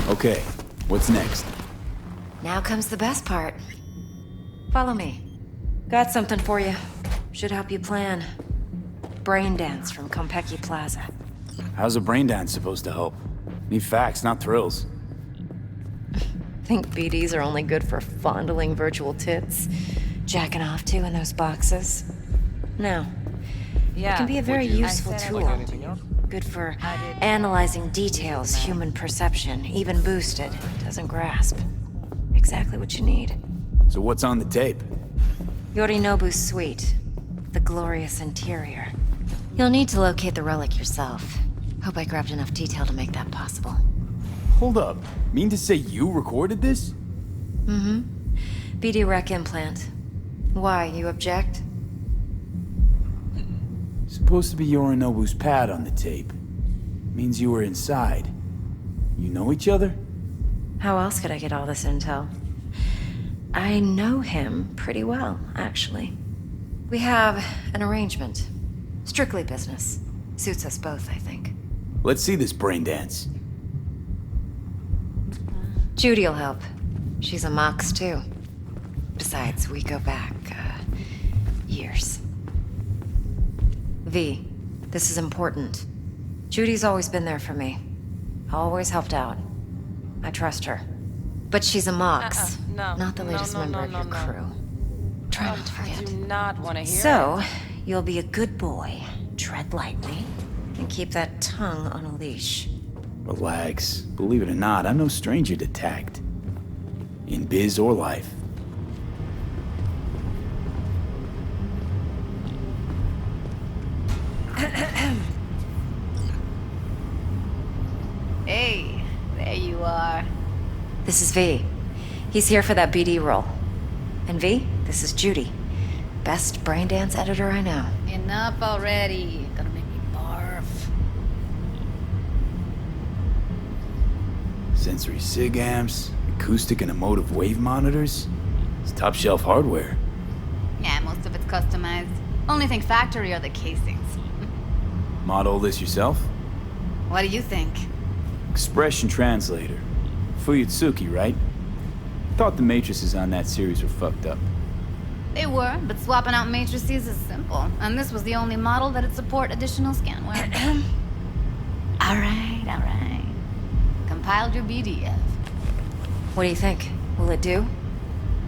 Okay, what's next? Now comes the best part. Follow me. Got something for you. Should help you plan. Brain dance from Konpeki Plaza. How's a brain dance supposed to help? Need facts, not thrills. Think BDs are only good for fondling virtual tits? Jacking off to in those boxes? No. It can be a very useful tool. Good for analyzing details human perception, even boosted, doesn't grasp. Exactly what you need. So what's on the tape? Yorinobu's suite. The glorious interior. You'll need to locate the relic yourself. Hope I grabbed enough detail to make that possible. Hold up. Mean to say you recorded this? Mm-hmm. BD Rec implant. Why, you object? Supposed to be Yorinobu's pad on the tape. Means you were inside. You know each other? How else could I get all this intel? I know him pretty well, actually. We have an arrangement. Strictly business. Suits us both, I think. Let's see this brain dance. Judy'll help. She's a Mox, too. Besides, we go back, years. V, this is important. Judy's always been there for me. Always helped out. I trust her. But she's a Mox, No. not the latest member of your crew. Try not to I forget. do not want to hear So, you'll be a good boy, tread lightly, and keep that tongue on a leash. Relax. Believe it or not, I'm no stranger to tact. In biz or life. Hey, there you are. This is V. He's here for that BD role. And V, this is Judy. Best brain dance editor I know. Enough already. Gonna make me barf. Sensory SIG amps, acoustic and emotive wave monitors. It's top shelf hardware. Yeah, most of it's customized. Only thing factory are the casings. Model this yourself? What do you think? Expression translator. Fuyutsuki, right? Thought the matrices on that series were fucked up. They were, but swapping out matrices is simple. And this was the only model that'd support additional scanware. Alright. Compiled your BDF. What do you think? Will it do?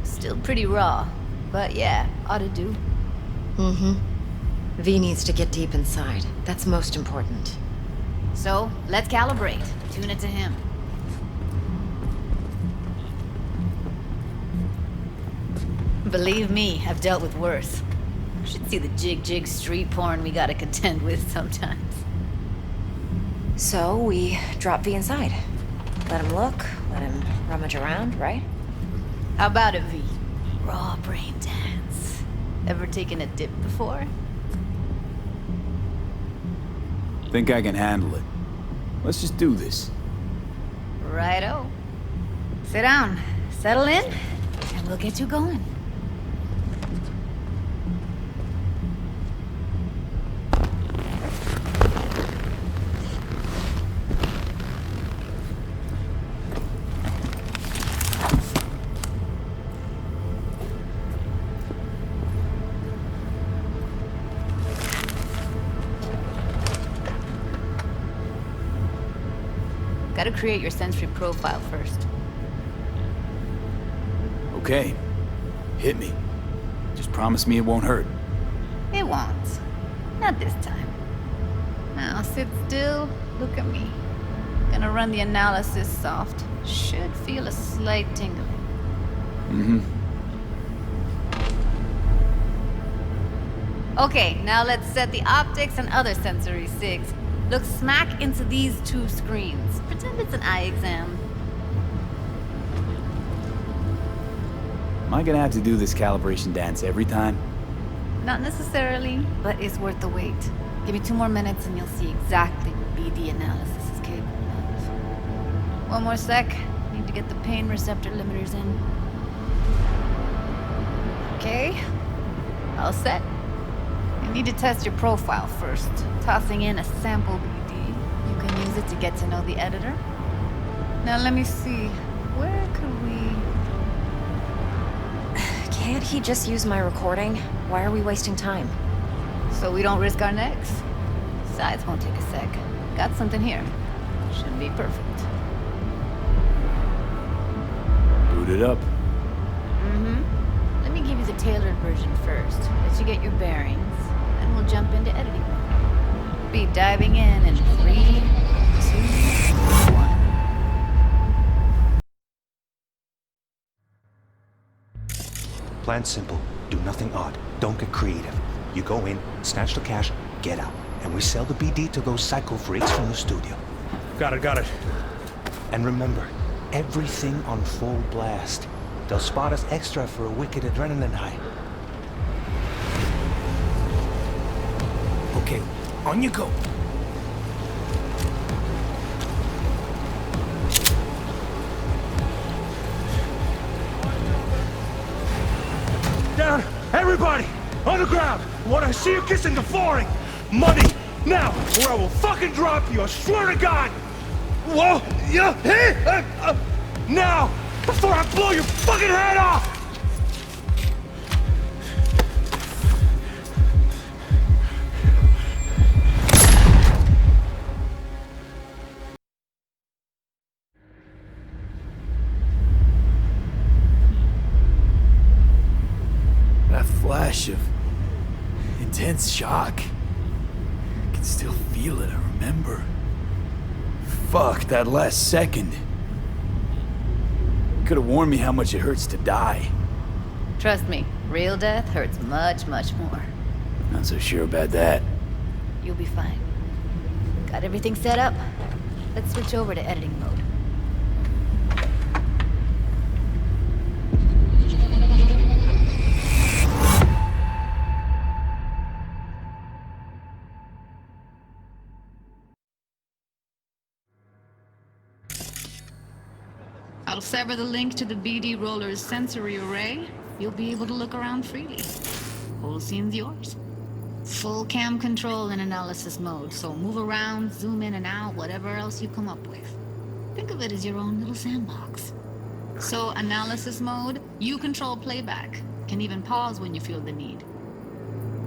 Still pretty raw, but yeah, ought to do. Mm-hmm. V needs to get deep inside. That's most important. So, let's calibrate. Tune it to him. Believe me, I've dealt with worse. You should see the jig street porn we gotta contend with sometimes. So, we drop V inside. Let him look, let him rummage around, right? How about it, V? Raw brain dance. Ever taken a dip before? Think I can handle it. Let's just do this. Righto. Sit down, settle in, and we'll get you going. Gotta create your sensory profile first. Okay. Hit me. Just promise me it won't hurt. It won't. Not this time. Now sit still, look at me. Gonna run the analysis soft. Should feel a slight tingling. Mm-hmm. Okay, now let's set the optics and other sensory SIGs. Look smack into these two screens. Pretend it's an eye exam. Am I gonna have to do this calibration dance every time? Not necessarily, but it's worth the wait. Give me 2 more minutes and you'll see exactly what BD analysis is capable of. 1 more sec. Need to get the pain receptor limiters in. Okay. All set. You need to test your profile first. Tossing in a sample BD. You can use it to get to know the editor. Now let me see. Where could we... Can't he just use my recording? Why are we wasting time? So we don't risk our necks. Besides, won't take a sec. Got something here. Should be perfect. Boot it up. Mm-hmm. Let me give you the tailored version first. Let you get your bearings. Then we'll jump into editing mode. Be diving in 3, 2, 1. Plan simple. Do nothing odd. Don't get creative. You go in, snatch the cash, get out. And we sell the BD to those psycho freaks from the studio. Got it. And remember, everything on full blast. They'll spot us extra for a wicked adrenaline high. Okay, on you go. Down! Everybody! On the ground! When I see you kissing the flooring! Money! Now! Or I will fucking drop you! I swear to God! Whoa! Yeah! Hey! Now! Before I blow your fucking head off! That flash of intense shock. I can still feel it, I remember. Fuck, that last second. Could have warned me how much it hurts to die. Trust me, real death hurts much, much more. Not so sure about that. You'll be fine. Got everything set up? Let's switch over to editing mode. I'll sever the link to the BD Roller's sensory array. You'll be able to look around freely. Whole scene's yours. Full cam control in analysis mode, so move around, zoom in and out, whatever else you come up with. Think of it as your own little sandbox. So, analysis mode, you control playback. Can even pause when you feel the need.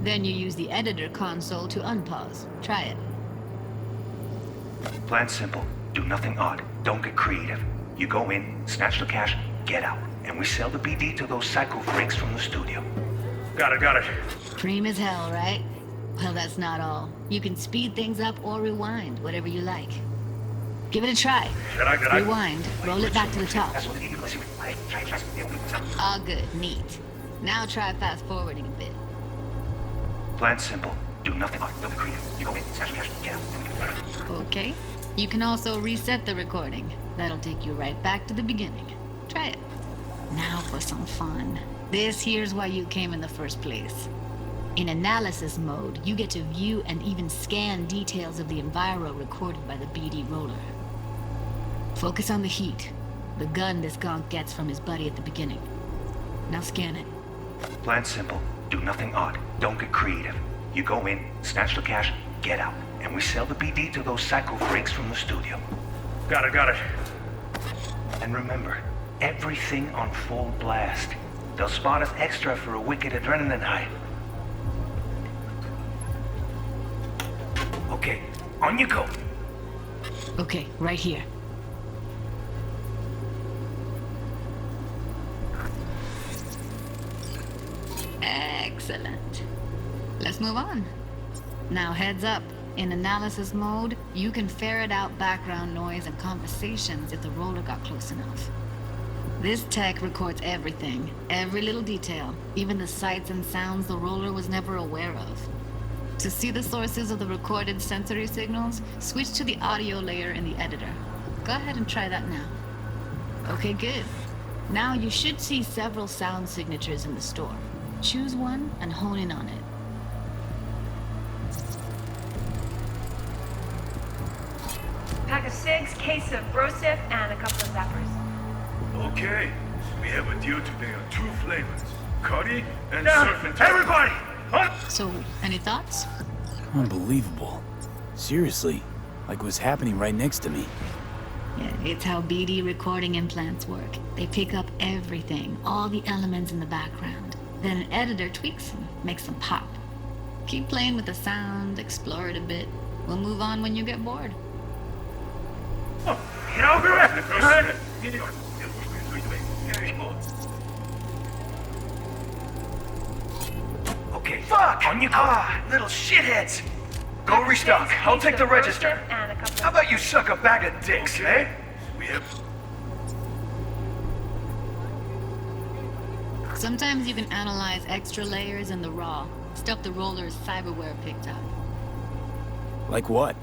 Then you use the editor console to unpause. Try it. Plan simple. Do nothing odd. Don't get creative. You go in, snatch the cash, get out. And we sell the BD to those psycho freaks from the studio. Got it. Cream as hell, right? Well, that's not all. You can speed things up or rewind, whatever you like. Give it a try. Rewind. Roll it back to the top. All good. Neat. Now try fast forwarding a bit. Plan simple. Do nothing odd. Don't get creative. You go in, snatch the cash, get out. Okay. You can also reset the recording. That'll take you right back to the beginning. Try it. Now for some fun. This here's why you came in the first place. In analysis mode, you get to view and even scan details of the enviro recorded by the BD roller. Focus on the heat, the gun this gonk gets from his buddy at the beginning. Now scan it. Plan simple. Do nothing odd. Don't get creative. You go in, snatch the cash, get out. And we sell the BD to those psycho freaks from the studio. Got it. And remember, everything on full blast. They'll spot us extra for a wicked adrenaline high. Okay, on you go. Okay, right here. Excellent. Let's move on. Now heads up. In analysis mode, you can ferret out background noise and conversations if the roller got close enough. This tech records everything, every little detail, even the sights and sounds the roller was never aware of. To see the sources of the recorded sensory signals, switch to the audio layer in the editor. Go ahead and try that now. Okay, good. Now you should see several sound signatures in the store. Choose one and hone in on it. Pack of cigs, case of brosif, and a couple of zappers. Okay, we have a deal today on 2 flavors. Curry and surf and everybody! So, any thoughts? Unbelievable. Seriously, like it was happening right next to me. Yeah, it's how BD recording implants work. They pick up everything, all the elements in the background. Then an editor tweaks them, makes them pop. Keep playing with the sound, explore it a bit. We'll move on when you get bored. Okay, fuck! On you go! Little shitheads! Go restock. I'll take the register. How about you suck a bag of dicks, eh? We have... Sometimes you can analyze extra layers in the raw, stuff the roller's cyberware picked up. Like what?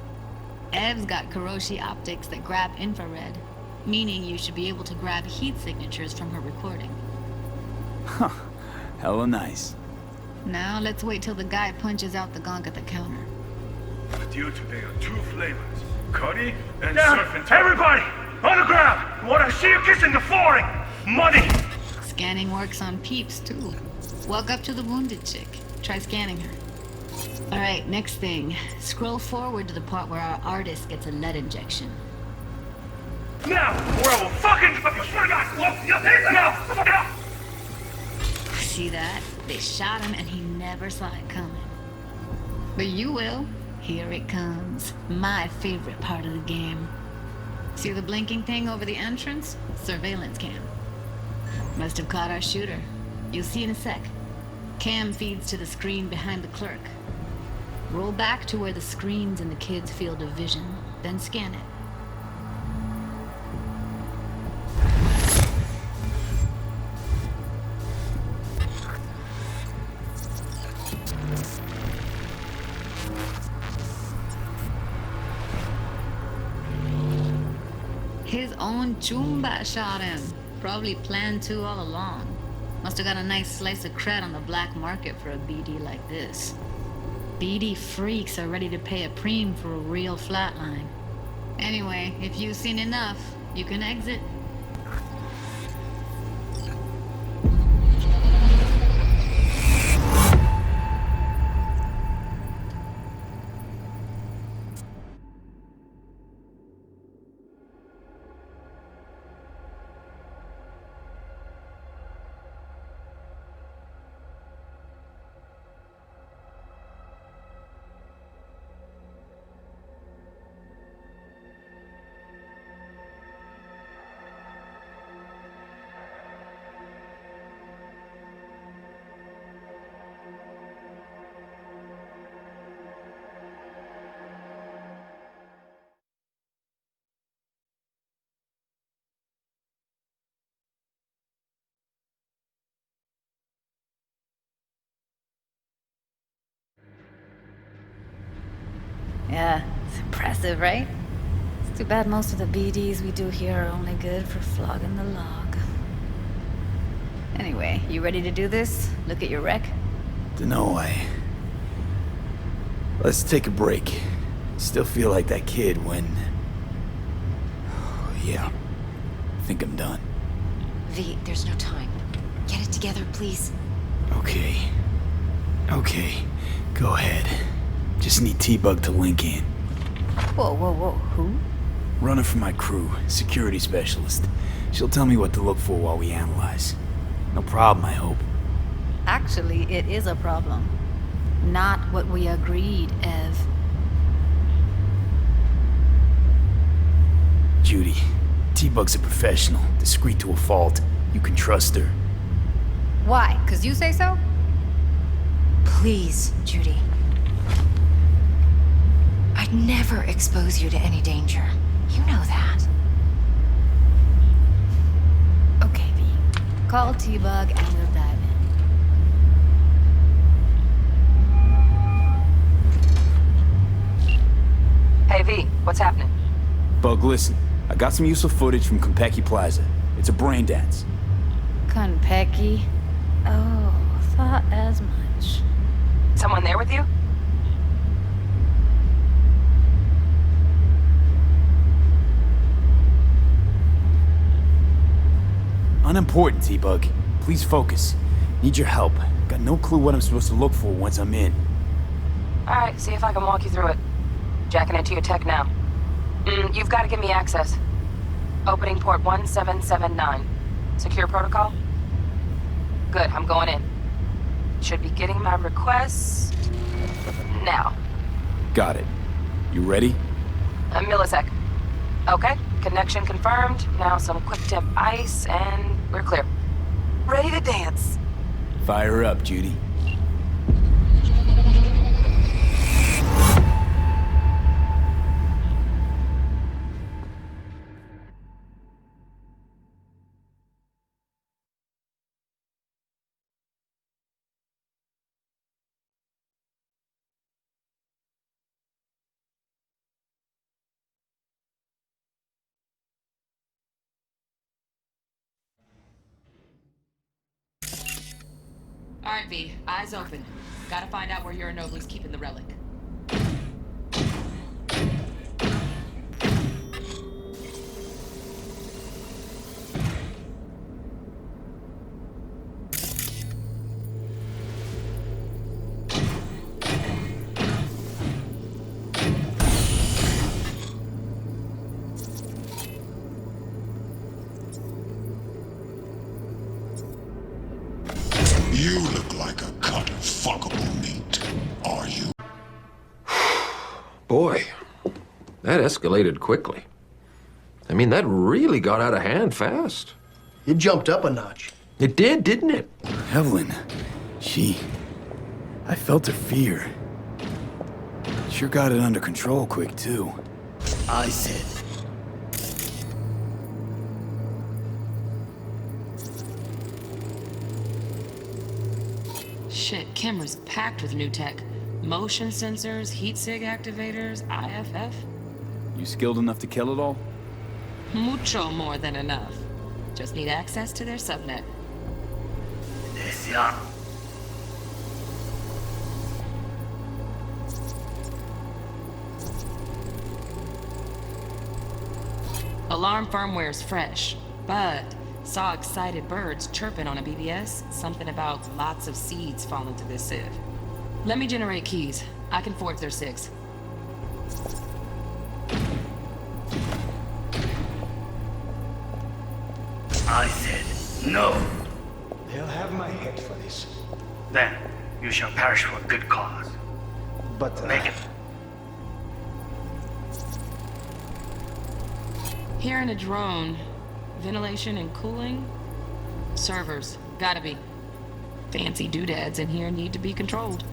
Ev's got Kiroshi optics that grab infrared, meaning you should be able to grab heat signatures from her recording. Huh. Hella nice. Now let's wait till the guy punches out the gonk at the counter. due to their two flavors, curry and surf and turf. Everybody, on the ground! What I see you kissing the flooring! Money! Scanning works on peeps, too. Walk up to the wounded chick. Try scanning her. Alright, next thing. Scroll forward to the part where our artist gets a lead injection. Now, or I will fucking... I swear to God! Look, your hands now! See that? They shot him and he never saw it coming. But you will. Here it comes. My favorite part of the game. See the blinking thing over the entrance? Surveillance cam. Must have caught our shooter. You'll see in a sec. Cam feeds to the screen behind the clerk. Roll back to where the screen's in the kid's field of vision, then scan it. His own Chumba shot him. Probably planned to all along. Must have got a nice slice of cred on the black market for a BD like this. BD freaks are ready to pay a preem for a real flatline. Anyway, if you've seen enough, you can exit. Yeah, it's impressive, right? It's too bad most of the BDs we do here are only good for flogging the log. Anyway, you ready to do this? Look at your rec? Dunno, Let's take a break. Still feel like that kid when... Oh, yeah. I think I'm done. V, there's no time. Get it together, please. Okay. Go ahead. Just need T-Bug to link in. Whoa, who? Runner for my crew, security specialist. She'll tell me what to look for while we analyze. No problem, I hope. Actually, it is a problem. Not what we agreed, Ev. Judy, T-Bug's a professional, discreet to a fault. You can trust her. Why? 'Cause you say so? Please, Judy. I'd never expose you to any danger. You know that. Okay, V. Call T-Bug and we'll dive in. Hey, V, what's happening? Bug, listen. I got some useful footage from Konpeki Plaza. It's a brain dance. Konpeki? Oh, thought as much. Someone there with you? Unimportant, T-Bug. Please focus. Need your help. Got no clue what I'm supposed to look for once I'm in. Alright, see if I can walk you through it. Jacking into your tech now. You've got to give me access. Opening port 1779. Secure protocol? Good, I'm going in. Should be getting my request... now. Got it. You ready? A millisec. Okay, connection confirmed. Now some quick tip ice, and we're clear. Ready to dance. Fire up, Judy. Alright, V. Eyes open. Gotta find out where Uranogly's keeping the relic. fuckable meat, are you? Boy, that escalated quickly. I mean, that really got out of hand fast. It jumped up a notch. It did, didn't it? Evelyn, I felt her fear. Sure got it under control quick, too. I said. Shit, camera's packed with new tech. Motion sensors, heat sig activators, IFF. You skilled enough to kill it all? Mucho more than enough. Just need access to their subnet. De Shawn. Alarm firmware's fresh, but saw excited birds chirping on a BBS. Something about lots of seeds falling to this sieve. Let me generate keys. I can forge their SIGs. I said no. They'll have my head for this. Then you shall perish for a good cause. But make it. Hearing a drone. Ventilation and cooling? Servers. Gotta be. Fancy doodads in here need to be controlled.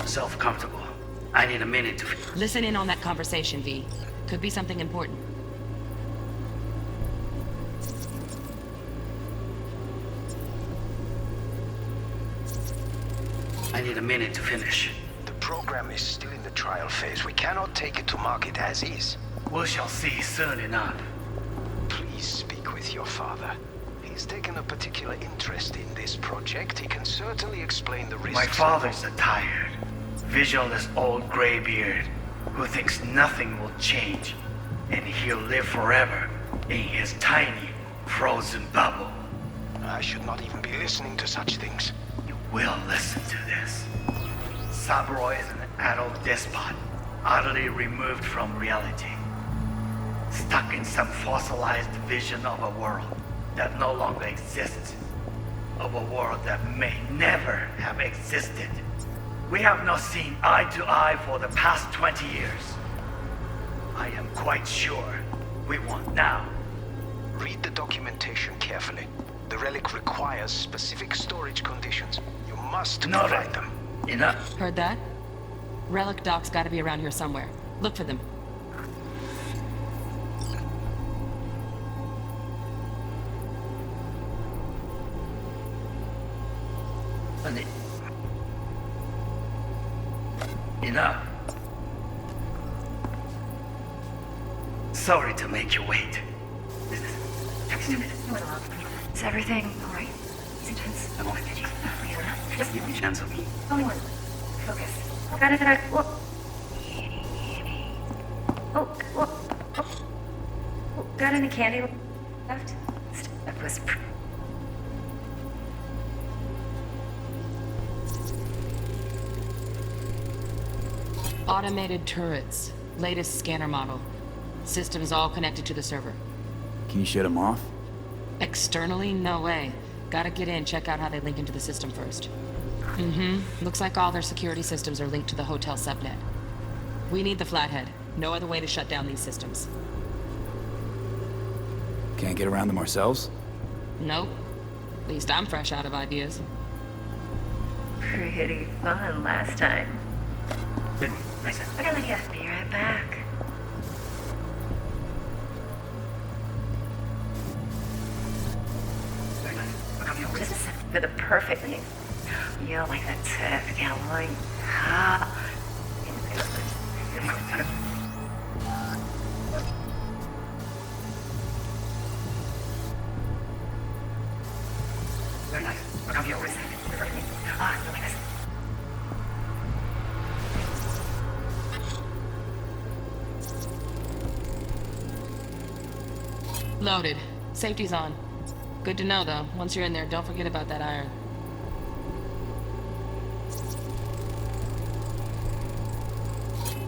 Self-comfortable. I need a minute to... Listen in on that conversation, V. Could be something important. I need a minute to finish. The program is still in the trial phase. We cannot take it to market as is. We shall see soon enough. Please speak with your father. He's taken a particular interest in this project. He can certainly explain the risks. My father's a tired, visionless old graybeard who thinks nothing will change, and he'll live forever in his tiny, frozen bubble. I should not even be listening to such things. You will listen to this. Saburo is an adult despot, utterly removed from reality. Stuck in some fossilized vision of a world that no longer exists. Of a world that may never have existed. We have not seen eye to eye for the past 20 years. I am quite sure we won't now. Read the documentation carefully. The relic requires specific storage conditions. You must provide them. Enough. Heard that? Relic docs gotta be around here somewhere. Look for them. Enough. Sorry to make you wait. Is everything alright? Is it tense? I'm only kidding. Just give me a chance of me. Only one. Focus. Got it. Whoa. Oh. Got any candy left? That was... Automated turrets. Latest scanner model. Systems all connected to the server. Can you shut them off? Externally? No way. Gotta get in, check out how they link into the system first. Looks like all their security systems are linked to the hotel subnet. We need the flathead. No other way to shut down these systems. Can't get around them ourselves? Nope. At least I'm fresh out of ideas. Pretty fun last time. Nice. I gotta be right back. This is for the perfect thing. You like that tech, Evelyn? Very nice. Come here for a second. You like this. Loaded. Safety's on. Good to know, though. Once you're in there, don't forget about that iron.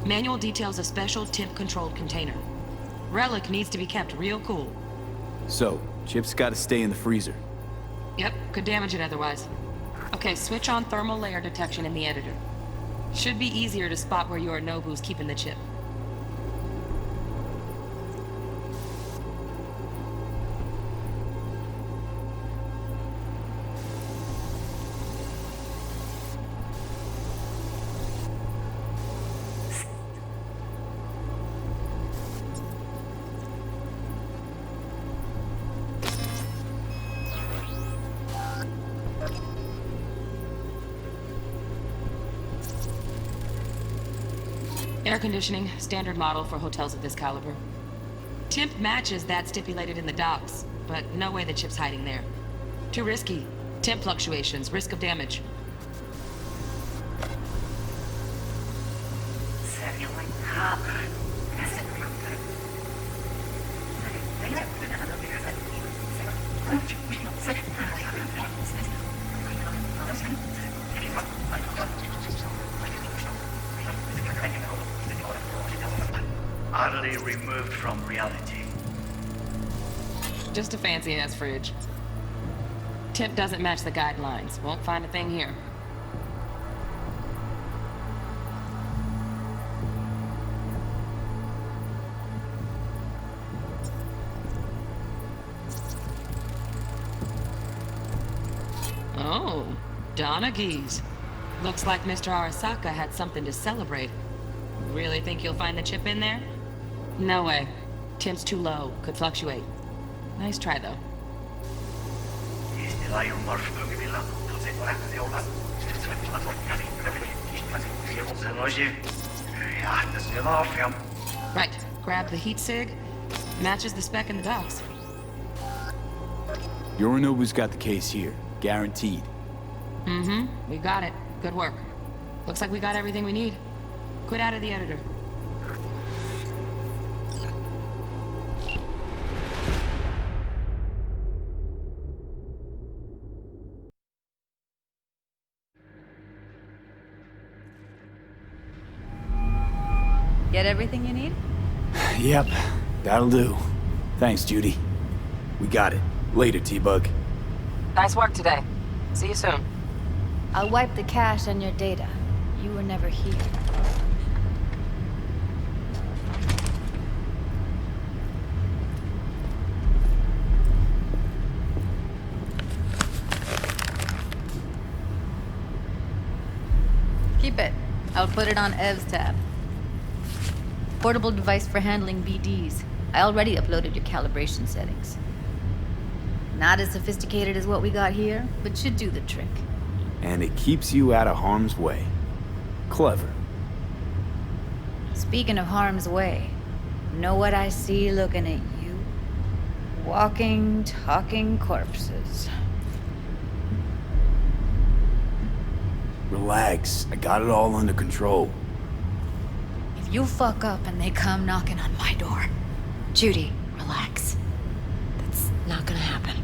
Manual details a special temp-controlled container. Relic needs to be kept real cool. So, chips gotta stay in the freezer. Yep, could damage it otherwise. Okay, switch on thermal layer detection in the editor. Should be easier to spot where Yorinobu's keeping the chip. Air conditioning, standard model for hotels of this caliber. Temp matches that stipulated in the docs, but no way the chip's hiding there. Too risky. Temp fluctuations, risk of damage. Utterly removed from reality. Just a fancy-ass fridge. Temp doesn't match the guidelines. Won't find a thing here. Oh, Donaghys. Looks like Mr. Arasaka had something to celebrate. Really think you'll find the chip in there? No way. Temp's too low. Could fluctuate. Nice try, though. Right. Grab the heat sig. Matches the spec in the docs. Yorinobu's got the case here. Guaranteed. Mm-hmm. We got it. Good work. Looks like we got everything we need. Quit out of the editor. Get everything you need? Yep, that'll do. Thanks, Judy. We got it. Later, T-Bug. Nice work today. See you soon. I'll wipe the cache on your data. You were never here. Keep it. I'll put it on Ev's tab. Portable device for handling BDs. I already uploaded your calibration settings. Not as sophisticated as what we got here, but should do the trick. And it keeps you out of harm's way. Clever. Speaking of harm's way, know what I see looking at you? Walking, talking corpses. Relax. I got it all under control. If you fuck up and they come knocking on my door... Judy, relax. That's not gonna happen.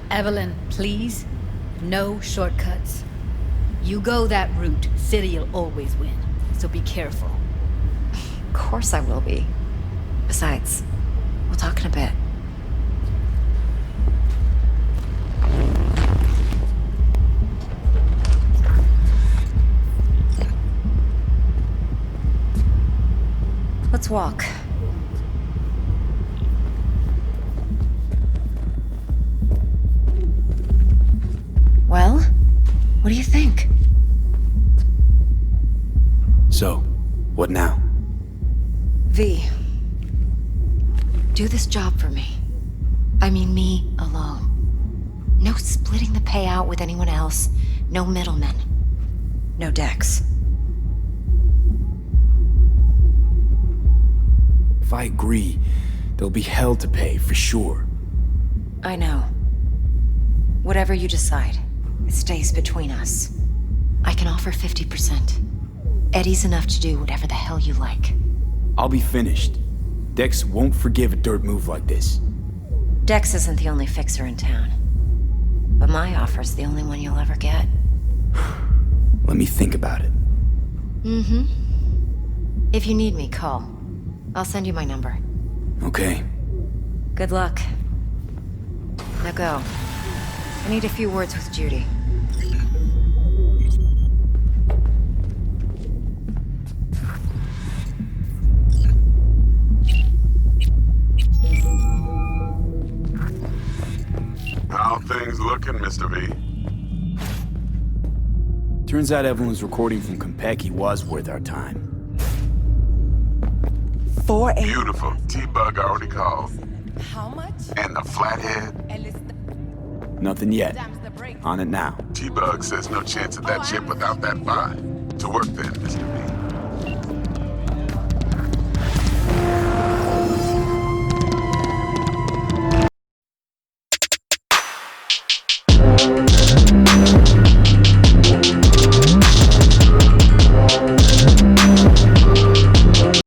Evelyn, please. No shortcuts. You go that route, City'll always win. So be careful. Of course I will be. Besides, we'll talk in a bit. Let's walk. Well, what do you think? So, what now? V, do this job for me. I mean me alone. No splitting the payout with anyone else. No middlemen. No Dex. If I agree, there'll be hell to pay, for sure. I know. Whatever you decide, it stays between us. I can offer 50%. Eddie's enough to do whatever the hell you like. I'll be finished. Dex won't forgive a dirt move like this. Dex isn't the only fixer in town. But my offer's the only one you'll ever get. Let me think about it. Mm-hmm. If you need me, call. I'll send you my number. Okay. Good luck. Now go. I need a few words with Judy. How things looking, Mr. V? Turns out Evelyn's recording from Konpeki was worth our time. Beautiful. T-Bug already called. How much? And the flathead? Nothing yet. On it now. T-Bug says no chance of that ship without that buy. To work then, Mr. V.